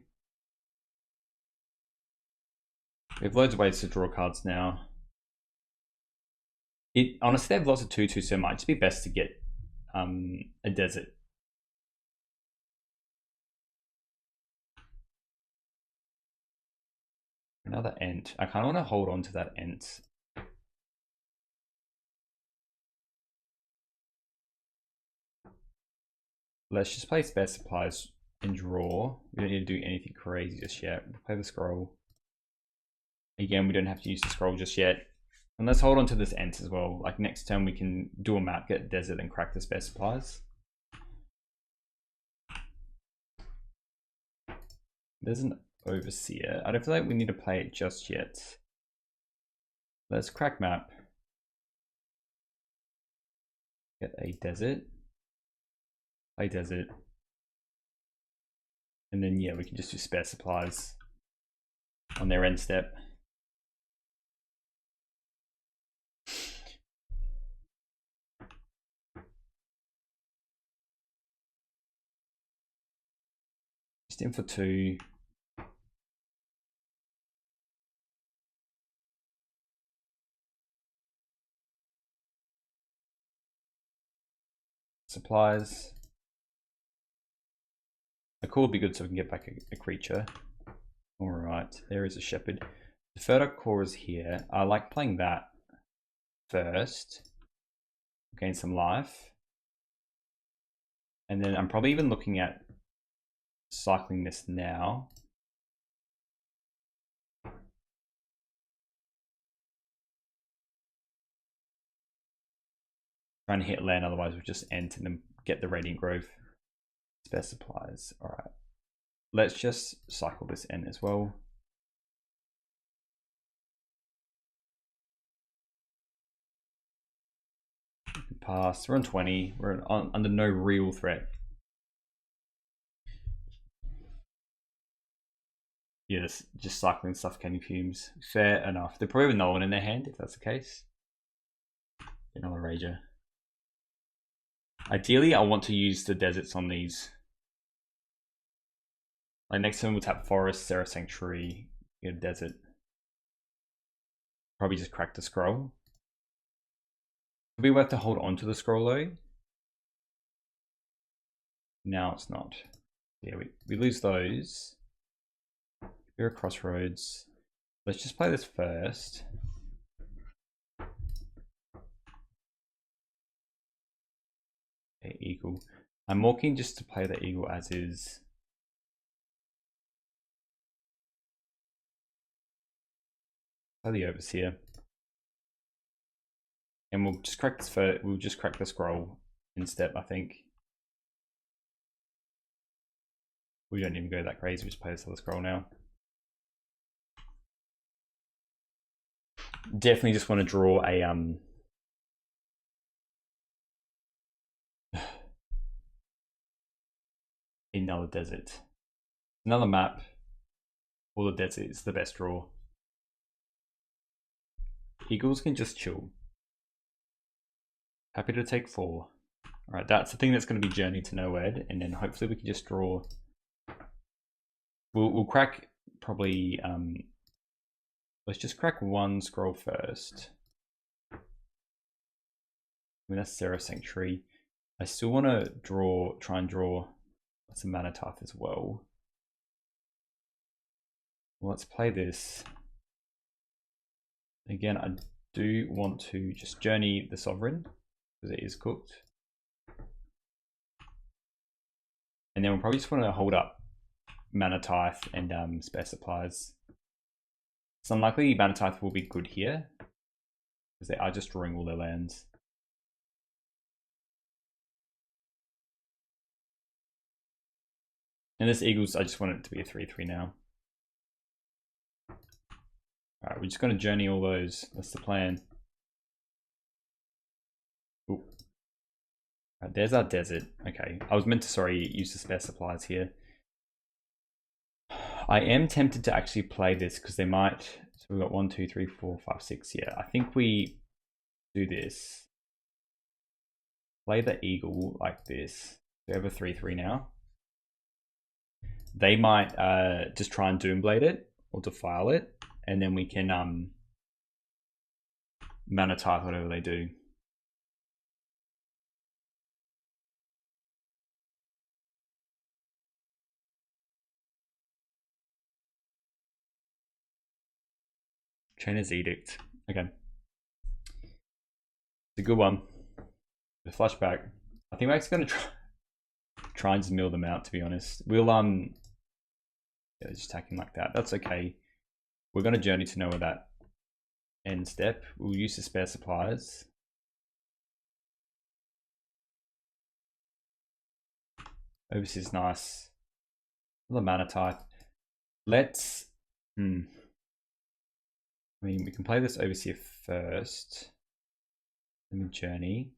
We have loads of ways to draw cards now. Honestly, they have lots of 2/2, so it might just be best to get a desert. Another Ent. I kind of want to hold on to that Ent. Let's just play Spare Supplies and draw. We don't need to do anything crazy just yet. We'll play the scroll. Again, we don't have to use the scroll just yet. And let's hold on to this Ent as well. Like next turn we can do a map, get desert, and crack the spare supplies. There's an overseer. I don't feel like we need to play it just yet. Let's crack map. Get a desert. Play desert. And then yeah, we can just do spare supplies on their end step. Just in for 2. Supplies. A core would be good so we can get back a creature. Alright, there is a shepherd. The Firdoch Core is here. I like playing that first. Gain some life. And then I'm probably even looking at cycling this now. Trying to hit land, otherwise we'll just Ent and then get the Radiant Grove. Spare supplies. Alright. Let's just cycle this Ent as well. Pass. We're on 20. We're under no real threat. Yes, just cycling suffocating fumes. Fair enough. They're probably with no one in their hand if that's the case. Another Rager. Ideally, I want to use the deserts on these. Like next time we'll tap Forest, Seraph Sanctuary, get a desert. Probably just crack the scroll. It'll be worth to hold on to the scroll though. Now it's not. Yeah, we lose those. We're at Crossroads. Let's just play this first. Okay, Eagle. I'm more keen just to play the Eagle as is. Play the Overseer. And we'll just crack this we'll just crack the scroll in step, I think. We don't even go that crazy, we just play this other scroll now. Definitely just want to draw a another desert. Another map. All the desert is the best draw. Eagles can just chill. Happy to take 4. Alright, that's the thing that's going to be Journey to Nowhere, and then hopefully we can just draw. We'll crack probably let's just crack 1 scroll first. I mean that's Seraph Sanctuary. I still want to try and draw some Mana Tithe as well. Let's play this. Again, I do want to just Journey the Sovereign, because it is cooked. And then we'll probably just want to hold up Mana Tithe and spare supplies. It's unlikely Mana Tithe will be good here, because they are just drawing all their lands. And this Eagles, I just want it to be a 3/3 now. Alright, we're just going to Journey all those. That's the plan. Ooh. Right, there's our desert. Okay, I was meant to, use the spare supplies here. I am tempted to actually play this because they might. So we've got 1, 2, 3, 4, 5, 6. Yeah, I think we do this. Play the Eagle like this. We have a 3/3 now. They might just try and Doomblade it or Defile it, and then we can Mana Tithe whatever they do. Trainer's Edict. Okay. It's a good one. The flashback. I think we're actually going to try and just mill them out, to be honest. We'll yeah, just attacking like that. That's okay. We're gonna journey to nowhere that end step. We'll use the spare supplies. Overseas is nice. The mana type. Let's I mean, we can play this overseer first. Let me journey.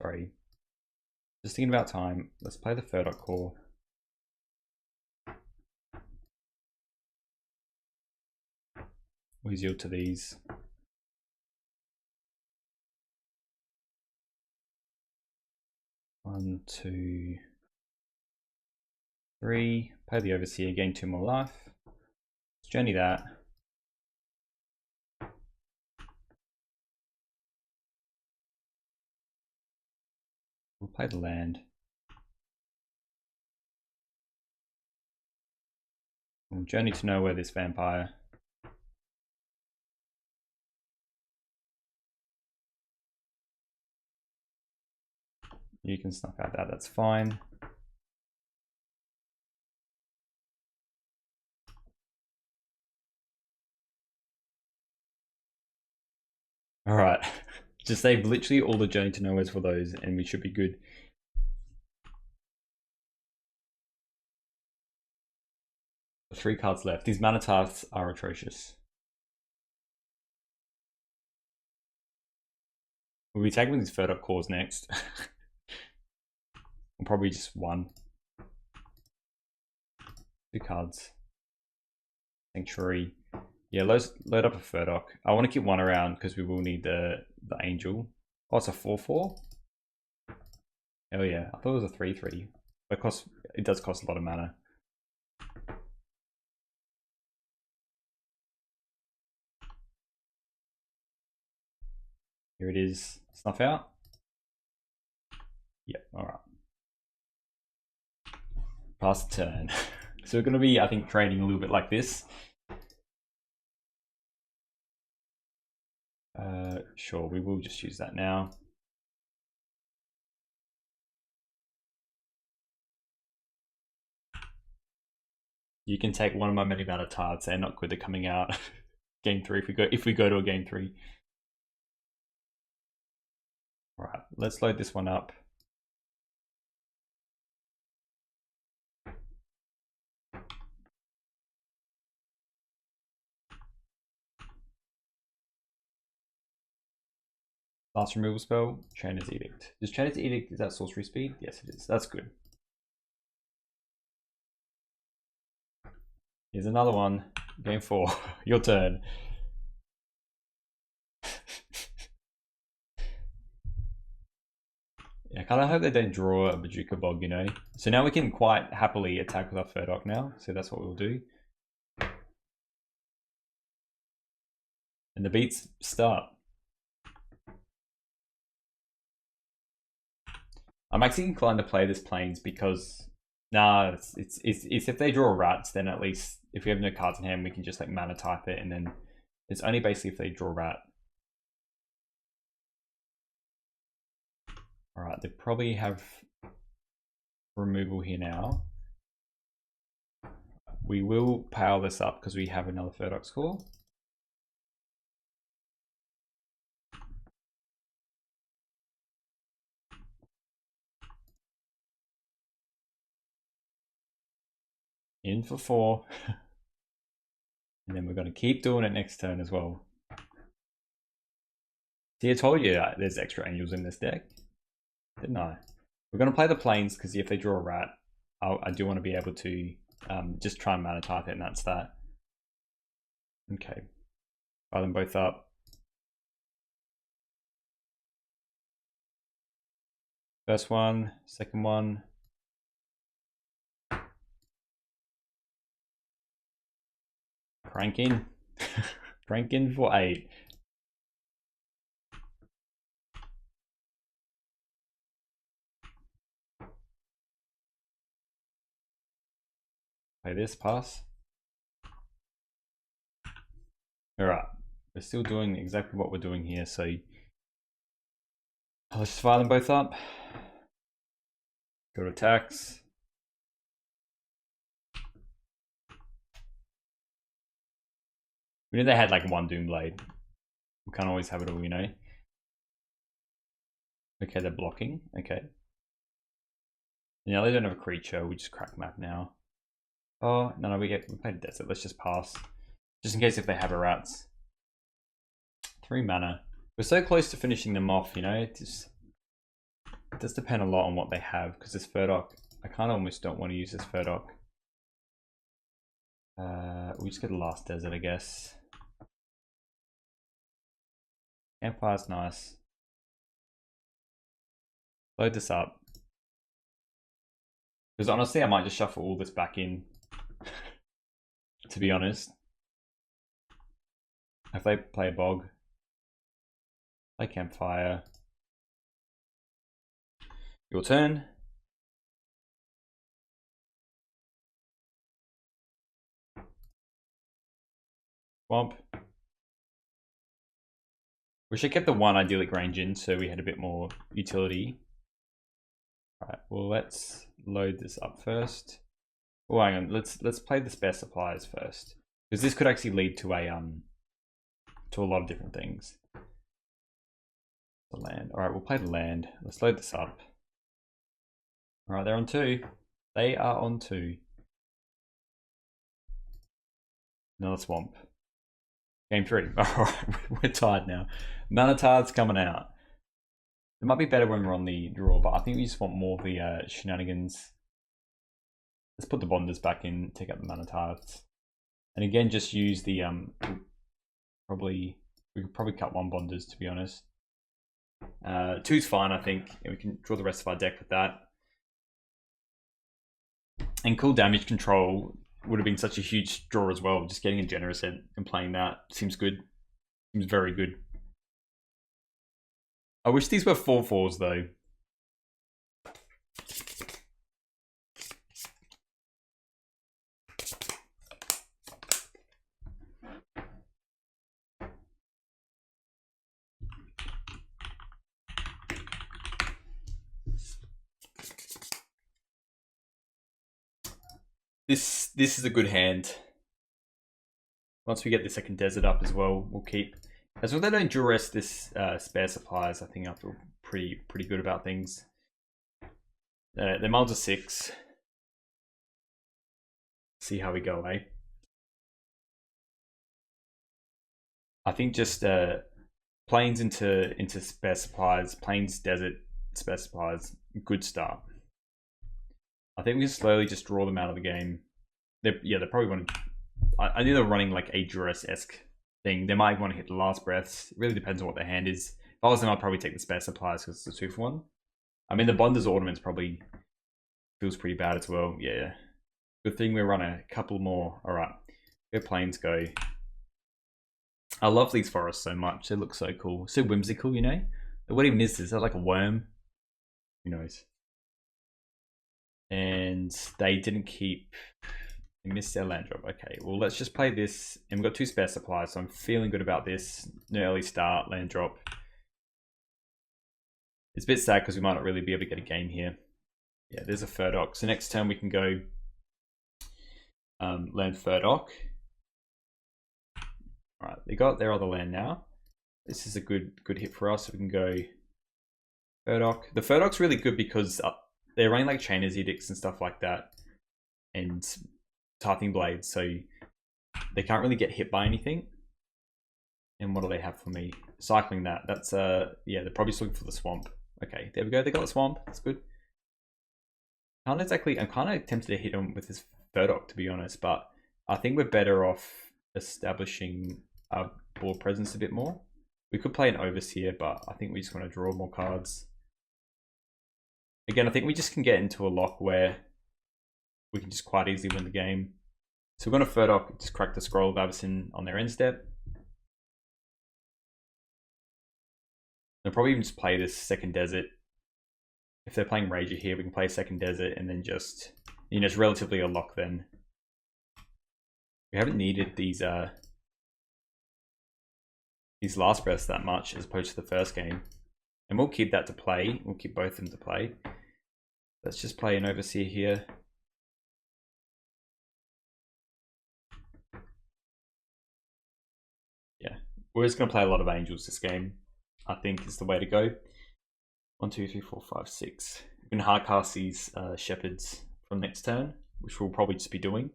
Sorry. Just thinking about time. Let's play the Firdoch Core. We yield to these. One, two, three. Play the overseer, gain 2 more life. Let's journey that. We'll play the land. We'll journey to nowhere this vampire. You can snuff out that, that's fine. Alright, just save literally all the journey to nowheres for those and we should be good. The 3 cards left. These mana tasks are atrocious. We'll be taking these Firdoch Cores next. Or probably just 1. 2 cards. Sanctuary. Yeah, load up a Firdoch. I want to keep 1 around because we will need the angel. Oh, it's a 4/4? Oh yeah, I thought it was a 3/3. It does cost a lot of mana. Here it is. Snuff out. Yep, alright. Pass the turn. So we're going to be, I think, trading a little bit like this. Sure, we will just use that now. You can take one of my many mana tards. They're not good. They're coming out game 3 if we go to a game 3. All right, let's load this one up. Last removal spell, Trainer's Edict. Does Trainer's Edict, is that sorcery speed? Yes, it is. That's good. Here's another one. Game 4. Your turn. Yeah, I kind of hope they don't draw a Bajuka Bog, you know. So now we can quite happily attack with our Firdoch now. So that's what we'll do. And the beats start. I'm actually inclined to play this Plains because it's if they draw rats, then at least if we have no cards in hand, we can just like mana type it, and then it's only basically if they draw rat. All right, they probably have removal here now. We will power this up because we have another Firdoch Core. In for 4. And then we're going to keep doing it next turn as well. See, I told you there's extra angels in this deck. Didn't I? We're going to play the Plains because if they draw a rat, I do want to be able to just try and mana type it, and that's that. Okay. Fire them both up. First one, second one. Crank in. Crank in for 8. Play this, pass. Alright. We're still doing exactly what we're doing here, so let's just fire them both up. Go Go to attacks. We knew they had like one Doomblade. We can't always have it all, you know. Okay, they're blocking. Okay. Now they don't have a creature. We just crack map now. Oh no, we played a desert. Let's just pass, just in case if they have a rats. 3 mana. We're so close to finishing them off, you know. It does depend a lot on what they have, because this Firdoch, I kind of almost don't want to use this Firdoch. We just get the last desert, I guess. Empire's nice. Load this up. Because honestly, I might just shuffle all this back in. To be honest. If they play a bog. Play campfire. Your turn. Swamp. Wish I kept the 1 idyllic range in so we had a bit more utility. Alright, well let's load this up first. Oh, hang on, let's play the spare supplies first. Because this could actually lead to a lot of different things. The land. Alright, we'll play the land. Let's load this up. Alright, they're on 2. They are on 2. Another swamp. Game 3. Alright, we're tired now. Manatard's coming out. It might be better when we're on the draw, but I think we just want more of the shenanigans. Let's put the bonders back in, take out the Manatards. And again, just use the we could probably cut 1 bonders, to be honest. 2's fine, I think. We can draw the rest of our deck with that. And cool damage control would have been such a huge draw as well. Just getting a generous and playing that seems good. Seems very good. I wish these were 4/4s though. This is a good hand. Once we get the second desert up as well, we'll keep. As long as they don't duress this spare supplies, I think I feel pretty good about things. Their mulds are 6. See how we go, eh? I think just plains into spare supplies, plains desert spare supplies, good start. I think we slowly just draw them out of the game. They're probably want to. I knew they were running like a Duress-esque thing. They might want to hit the last breaths. It really depends on what their hand is. If I was them, I'd probably take the spare supplies because it's a 2-for-1. I mean, the Bonder's Ornaments probably feels pretty bad as well. Yeah. Good thing we run a couple more. Alright. Where planes go. I love these forests so much. They look so cool. So whimsical, you know? What even is this? Is that like a worm? Who knows? And they didn't keep. They missed their land drop. Okay, well let's just play this. And we've got 2 spare supplies, so I'm feeling good about this. No early start, land drop. It's a bit sad because we might not really be able to get a game here. Yeah, there's a Firdoch. So next turn we can go land Firdoch. Alright, they got their other land now. This is a good hit for us. So we can go Firdoch. The Firdoch's really good because they're running like Chainer's Edicts and stuff like that. And Tithing Blades, so they can't really get hit by anything. And what do they have for me? Cycling that. That's yeah, they're probably just looking for the swamp. Okay, there we go. They got the swamp. That's good. I'm kind of tempted to hit them with this Firdoch, to be honest, but I think we're better off establishing our board presence a bit more. We could play an Overseer, but I think we just want to draw more cards. Again, I think we just can get into a lock where we can just quite easily win the game. So we're going to Firdoch, just crack the Scroll of Avacyn on their end step. They'll probably even just play this second desert. If they're playing Rager here, we can play second desert and then just, you know, it's relatively a lock then. We haven't needed these last breaths that much as opposed to the first game. And we'll keep that to play. We'll keep both of them to play. Let's just play an Overseer here. Yeah, we're just going to play a lot of Angels this game. I think is the way to go. 1, 2, 3, 4, 5, 6. We can hardcast these Shepherds from next turn, which we'll probably just be doing.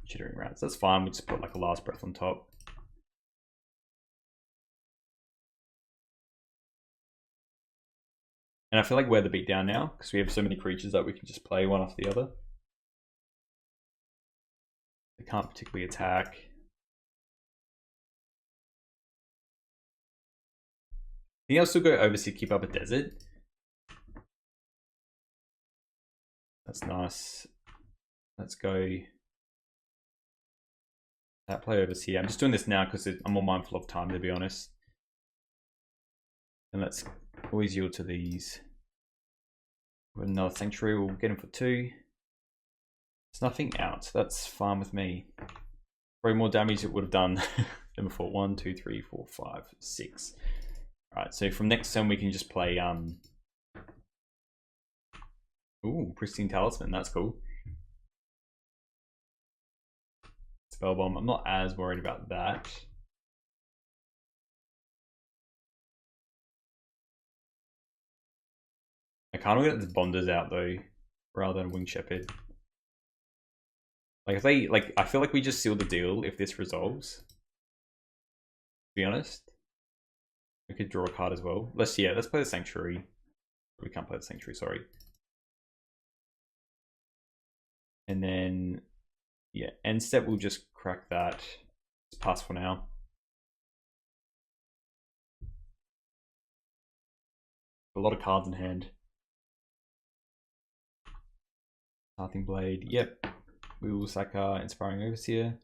Chittering Rats, that's fine. We just put like a Last Breath on top. And I feel like we're the beatdown now because we have so many creatures that we can just play one off the other. They can't particularly attack. I think I'll still go Overseer, keep up a Desert. That's nice. Let's go. That play Overseer. I'm just doing this now because I'm more mindful of time, to be honest. And let's always yield to these. With another Sanctuary, we'll get him for 2. There's nothing out, so that's fine with me. Probably more damage it would have done than before. 1, 2, 3, 4, 5, 6. Alright, so from next turn we can just play ooh, Pristine Talisman, that's cool. Spell Bomb, I'm not as worried about that. I kind of get the Bonders out though, rather than Wing Shepherd. Like if they I feel like we just seal the deal if this resolves. To be honest. We could draw a card as well. Let's play the Sanctuary. We can't play the Sanctuary, sorry. And then yeah, end step we'll just crack that. It's pass for now. A lot of cards in hand. Starting Blade, yep. We will sack our Inspiring Overseer.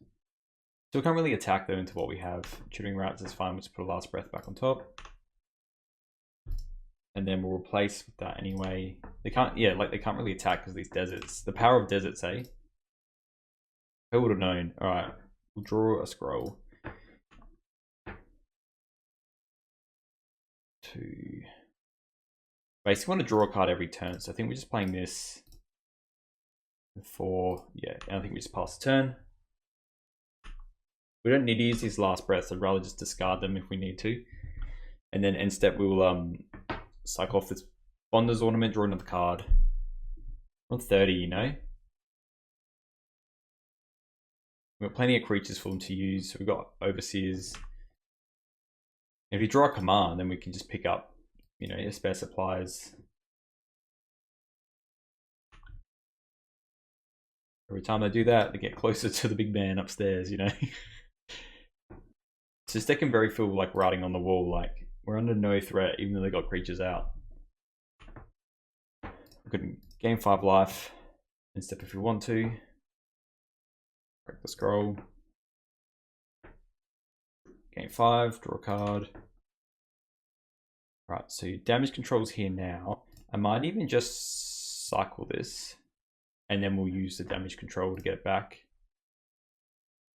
So we can't really attack though into what we have. Chittering Rats is fine, we'll just put a Last Breath back on top. And then we'll replace with that anyway. They can't, yeah, like they can't really attack because these deserts. The power of deserts, eh? Who would have known? Alright, we'll draw a scroll. 2. Basically want to draw a card every turn, so I think we're just playing this. 4, yeah, and I think we just pass the turn. We don't need to use these Last Breaths, I'd rather just discard them if we need to. And then end step we will cycle off this Bonder's Ornament, draw another card. We're on 30, you know? We've got plenty of creatures for them to use, so we've got Overseers. If you draw a command, then we can just pick up, you know, your spare supplies. Every time they do that, they get closer to the big man upstairs, you know? So this deck can very feel like writing on the wall, like we're under no threat, even though they got creatures out. We could gain 5 life, end step if we want to. Break the scroll. Gain 5, draw a card. Right, so damage control's here now. I might even just cycle this, and then we'll use the damage control to get it back.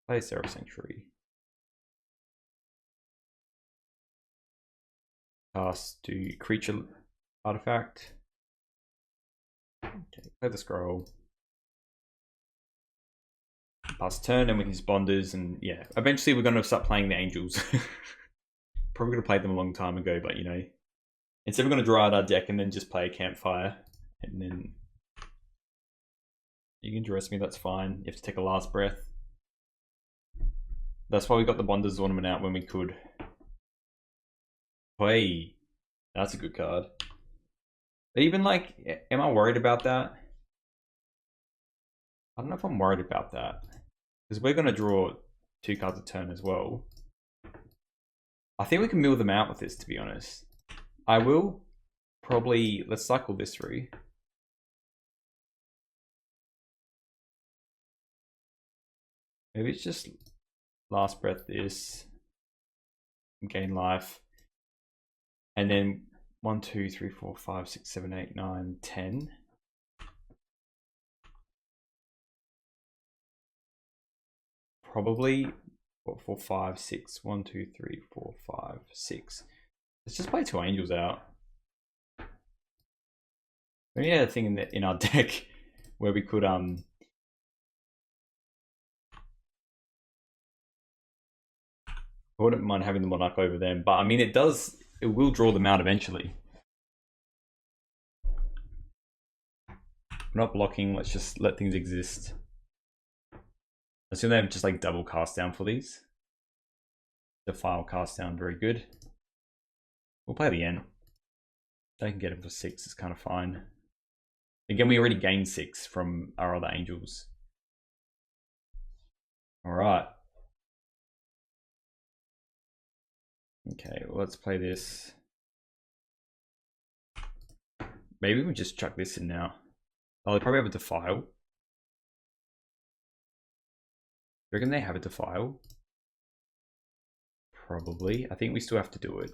Play Seraph Sanctuary. Cast to creature artifact. Okay, play the scroll. Pass turn, and we can use Bonders, and yeah, eventually we're going to start playing the Angels. Probably going to play them a long time ago, but you know, instead we're going to draw out our deck and then just play a Campfire, and then you can dress me, that's fine. You have to take a Last Breath. That's why we got the Bonder's Ornament out when we could. Hey, that's a good card. But even like, am I worried about that? I don't know if I'm worried about that. Because we're going to draw 2 cards a turn as well. I think we can mill them out with this, to be honest. I will probably, let's cycle this through. Maybe it's just Last Breath this. Gain life. And then 1, 2, 3, 4, 5, 6, 7, 8, 9, 10. Probably 4, 5, 6. 1, 2, 3, 4, 5, 6. Let's just play 2 Angels out. We had a thing in our deck where we could I wouldn't mind having the Monarch over them, but I mean it will draw them out eventually. We're not blocking, let's just let things exist. I assume they have just like double cast down for these. Defile cast down, very good. We'll play the N. They can get it for 6, it's kind of fine. Again, we already gained 6 from our other angels. Alright. Okay, well, let's play this. Maybe we just chuck this in now. Oh, they probably have a Defile. You reckon they have a Defile? Probably. I think we still have to do it.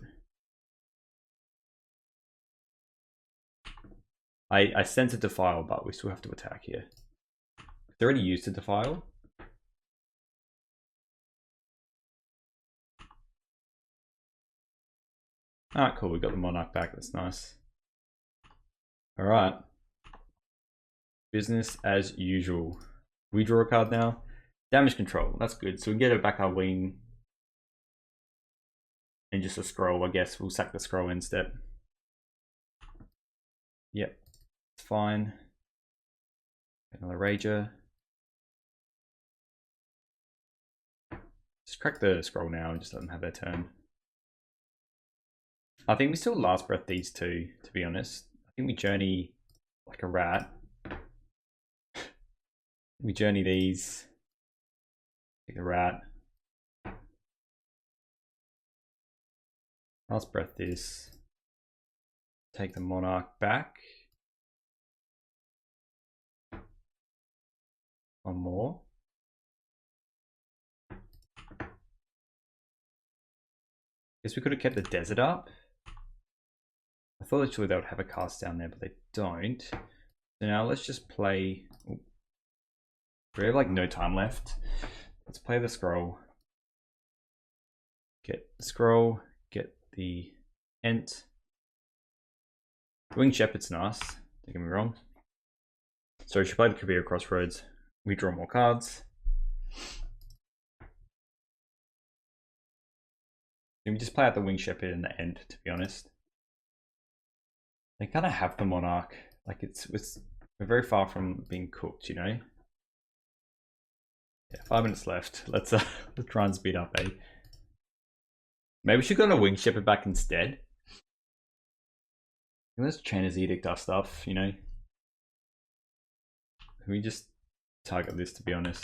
I sense a Defile, but we still have to attack here. They already used a Defile. Alright, cool. We got the Monarch back. That's nice. Alright. Business as usual. We draw a card now. Damage control. That's good. So we get it back our wing. And just a scroll, I guess. We'll sack the scroll end step. Yep. It's fine. Another Rager. Just crack the scroll now and just let them have their turn. I think we still last breath these two, to be honest. I think we journey like a rat. We journey these. Take the rat. Last breath this. Take the Monarch back. One more. Guess we could have kept the desert up. I thought actually they would have a cast down there, but they don't. So now let's just play. Ooh. We have like no time left. Let's play the scroll. Get the scroll. Get the Ent. Winged Shepherd's nice. Don't get me wrong. So she played Career Crossroads. We draw more cards. And we just play out the Winged Shepherd in the end, to be honest. They kind of have the Monarch. Like we're very far from being cooked, you know? Yeah, 5 minutes left. Let's try and speed up, eh? Maybe we should go to Winged Shepherd back instead. Let's Chainer's Edict our stuff, you know? Can we just target this, to be honest?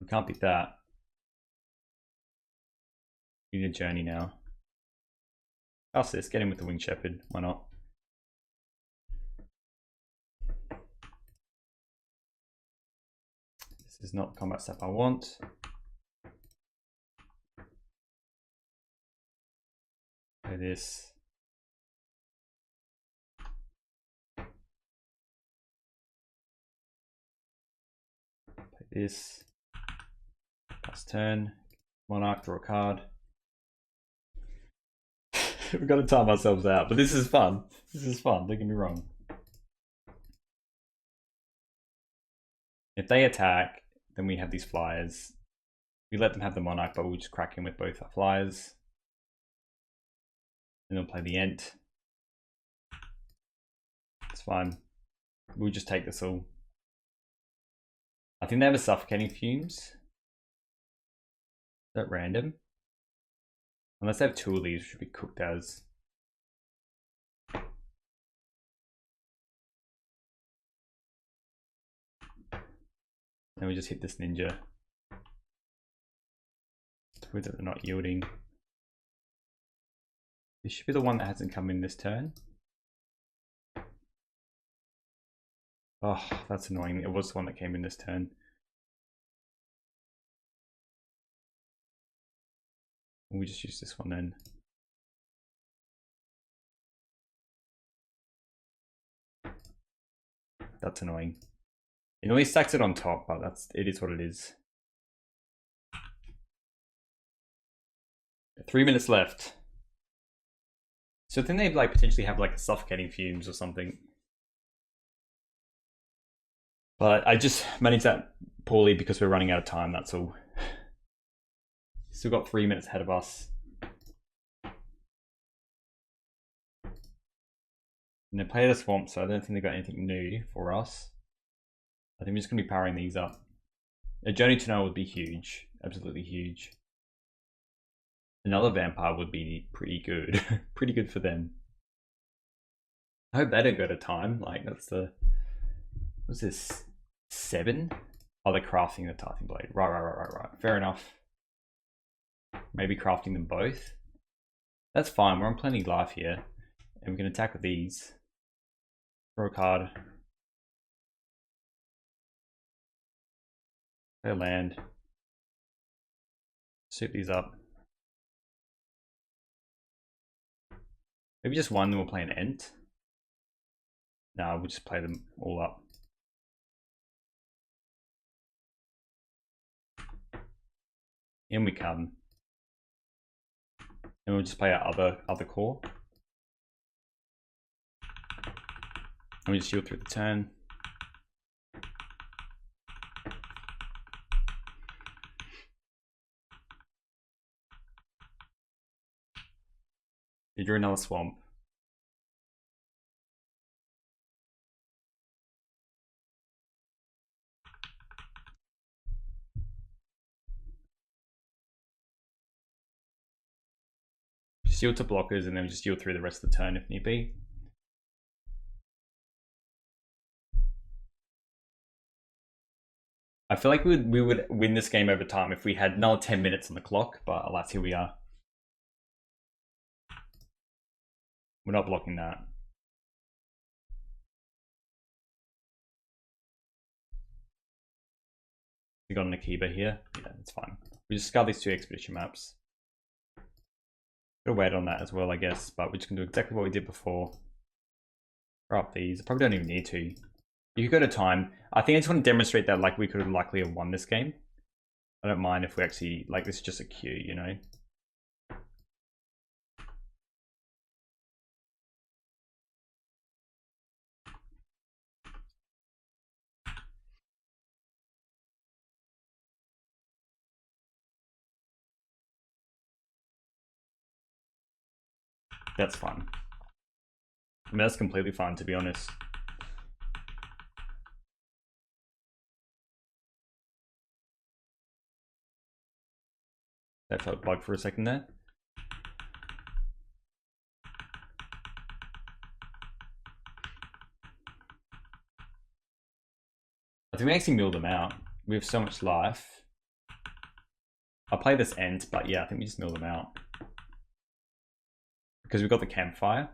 We can't beat that. We need a journey now. Pass this, get him with the Winged Shepherd, why not? This is not the combat stuff I want. Play this. Play this. Pass turn. Monarch, draw a card. We've got to time ourselves out, but this is fun. This is fun, don't get me wrong. If they attack, then we have these flyers. We let them have the Monarch, but we'll just crack in with both our flyers. And they'll play the Ent. It's fine. We'll just take this all. I think they have a Suffocating Fumes. Is that random? Unless they have 2 of these, should be cooked as. Then we just hit this ninja. It's weird that they're not yielding. This should be the one that hasn't come in this turn. Oh, that's annoying. It was the one that came in this turn. We just use this one then. That's annoying. It always stacks it on top, but it is what it is. 3 minutes left. So I think they like potentially have like a suffocating fumes or something. But I just managed that poorly because we're running out of time, that's all. Still got 3 minutes ahead of us. And they play the swamp, so I don't think they got anything new for us. I think we're just going to be powering these up. A Journey to Know would be huge. Absolutely huge. Another vampire would be pretty good. Pretty good for them. I hope they don't go to time. Like, that's the... What's this? 7? Oh, they're crafting the Tartan Blade. Right. Fair enough. Maybe crafting them both. That's fine. We're on plenty of life here. And we can attack with these. Draw a card. Play a land. Soup these up. Maybe just one, then we'll play an Ent. No, we'll just play them all up. And we come. And we'll just play our other core. And we just shield through the turn. You drew another swamp. Just shield to blockers and then we just shield through the rest of the turn if need be. I feel like we would win this game over time if we had another 10 minutes on the clock, but alas, here we are. We're not blocking that. We got an Akiba here. Yeah, that's fine. We just scout these 2 expedition maps. Gotta wait on that as well, I guess, but we're just gonna do exactly what we did before. Throw up these. I probably don't even need to. You could go to time. I think I just want to demonstrate that like we could have likely have won this game. I don't mind if we actually, like, this is just a queue, you know? That's fun. I mean, that's completely fine, to be honest. That felt bug for a second there. I think we actually mill them out. We have so much life. I'll play this Ent, but yeah, I think we just mill them out. Because we've got the campfire.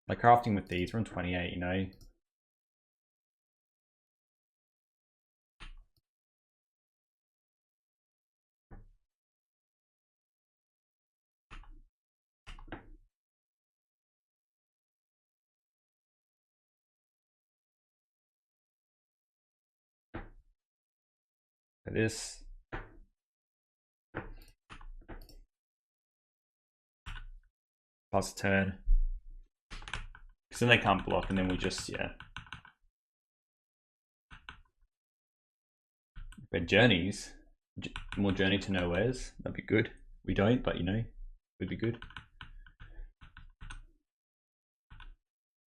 Like crafting with these, we're on 28, you know. This. Pass the turn. Because then they can't block and then we just, yeah. But journeys, more Journey to Nowheres, that'd be good. We don't, but you know, would be good.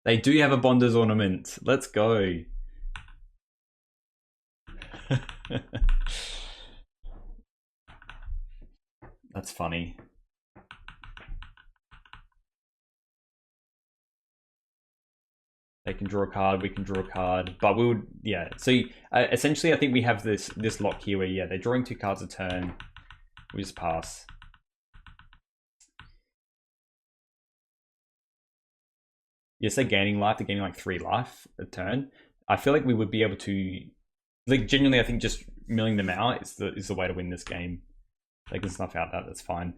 They do have a Bonder's Ornament. Let's go. That's funny. They can draw a card, we can draw a card, but we would, yeah. So essentially, I think we have this lock here where, yeah, they're drawing 2 cards a turn. We just pass. Yes, they're gaining life. They're gaining like 3 life a turn. I feel like we would be able to, like, genuinely, I think just milling them out is the way to win this game. They can snuff out that. That's fine.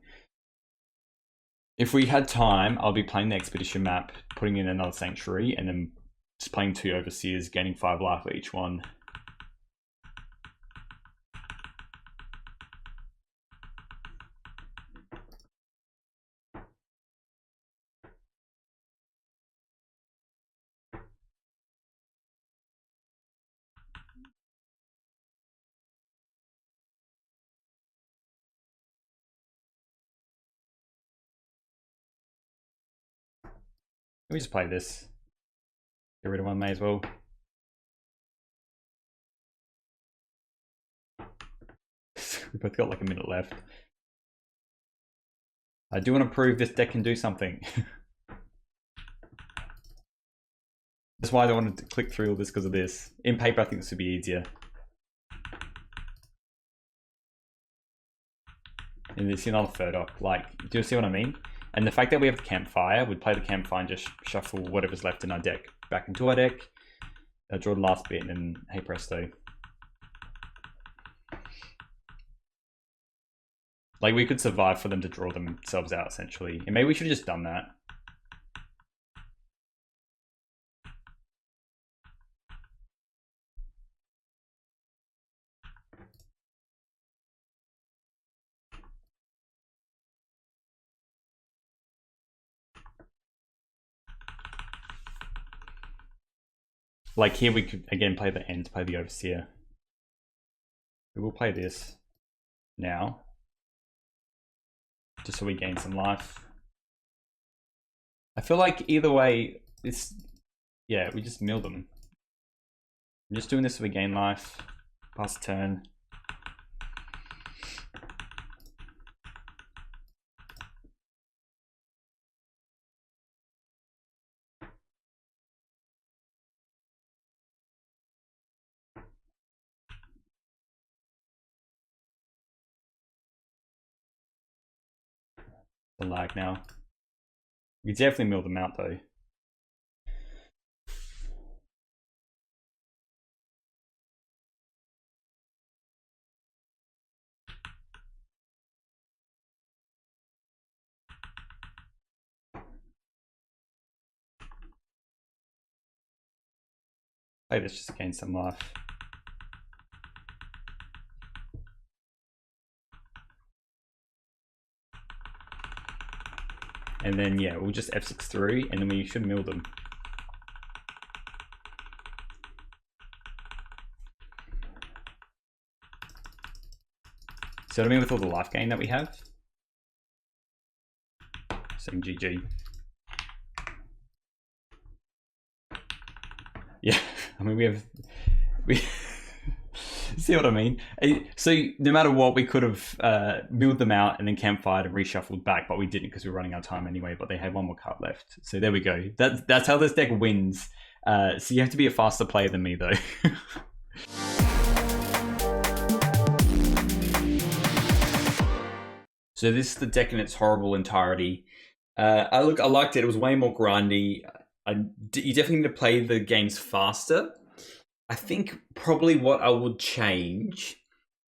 If we had time, I'll be playing the expedition map, putting in another sanctuary, and then just playing 2 overseers, gaining 5 life for each one. Let me just play this. Get rid of one, may as well. We've both got like a minute left. I do want to prove this deck can do something. That's why I don't want to click through all this, because of this. In paper, I think this would be easier. And it's another Firdoch. Like, do you see what I mean? And the fact that we have the campfire, we'd play the campfire and just shuffle whatever's left in our deck back into our deck. Draw the last bit, and then hey presto. Like, we could survive for them to draw themselves out, essentially. And maybe we should have just done that. Like, here we could, again, play the end, play the Overseer. We will play this now. Just so we gain some life. I feel like either way, it's... Yeah, we just mill them. I'm just doing this so we gain life. Pass turn. The lag now. We definitely mill them out though. Play this just to gain some life. And then, yeah, we'll just F6 through, and then we should mill them. See what I mean with all the life gain that we have? Saying GG. Yeah, I mean, we see what I mean? So no matter what, we could have milled them out and then campfired and reshuffled back, but we didn't because we were running out of time anyway, but they had one more card left. So there we go. That's how this deck wins. So you have to be a faster player than me though. So this is the deck in its horrible entirety. I liked it. It was way more grindy. You definitely need to play the games faster. I think probably what I would change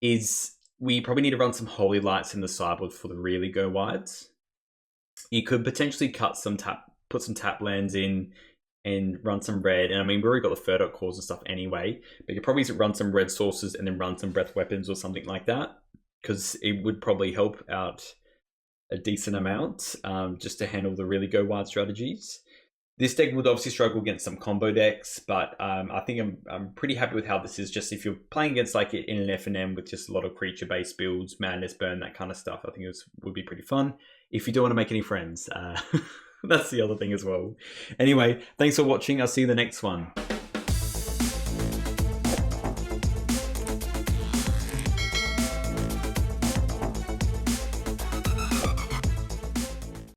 is we probably need to run some Holy Lights in the sideboard for the really go wides. You could potentially put some tap lands in and run some red. And I mean, we already got the Firdoch Cores and stuff anyway, but you probably run some red sources and then run some breath weapons or something like that, because it would probably help out a decent amount just to handle the really go wide strategies. This deck would obviously struggle against some combo decks, but I think I'm pretty happy with how this is. Just if you're playing against like in an FNM with just a lot of creature-based builds, Madness Burn, that kind of stuff, I think it would be pretty fun. If you don't want to make any friends, that's the other thing as well. Anyway, thanks for watching. I'll see you in the next one.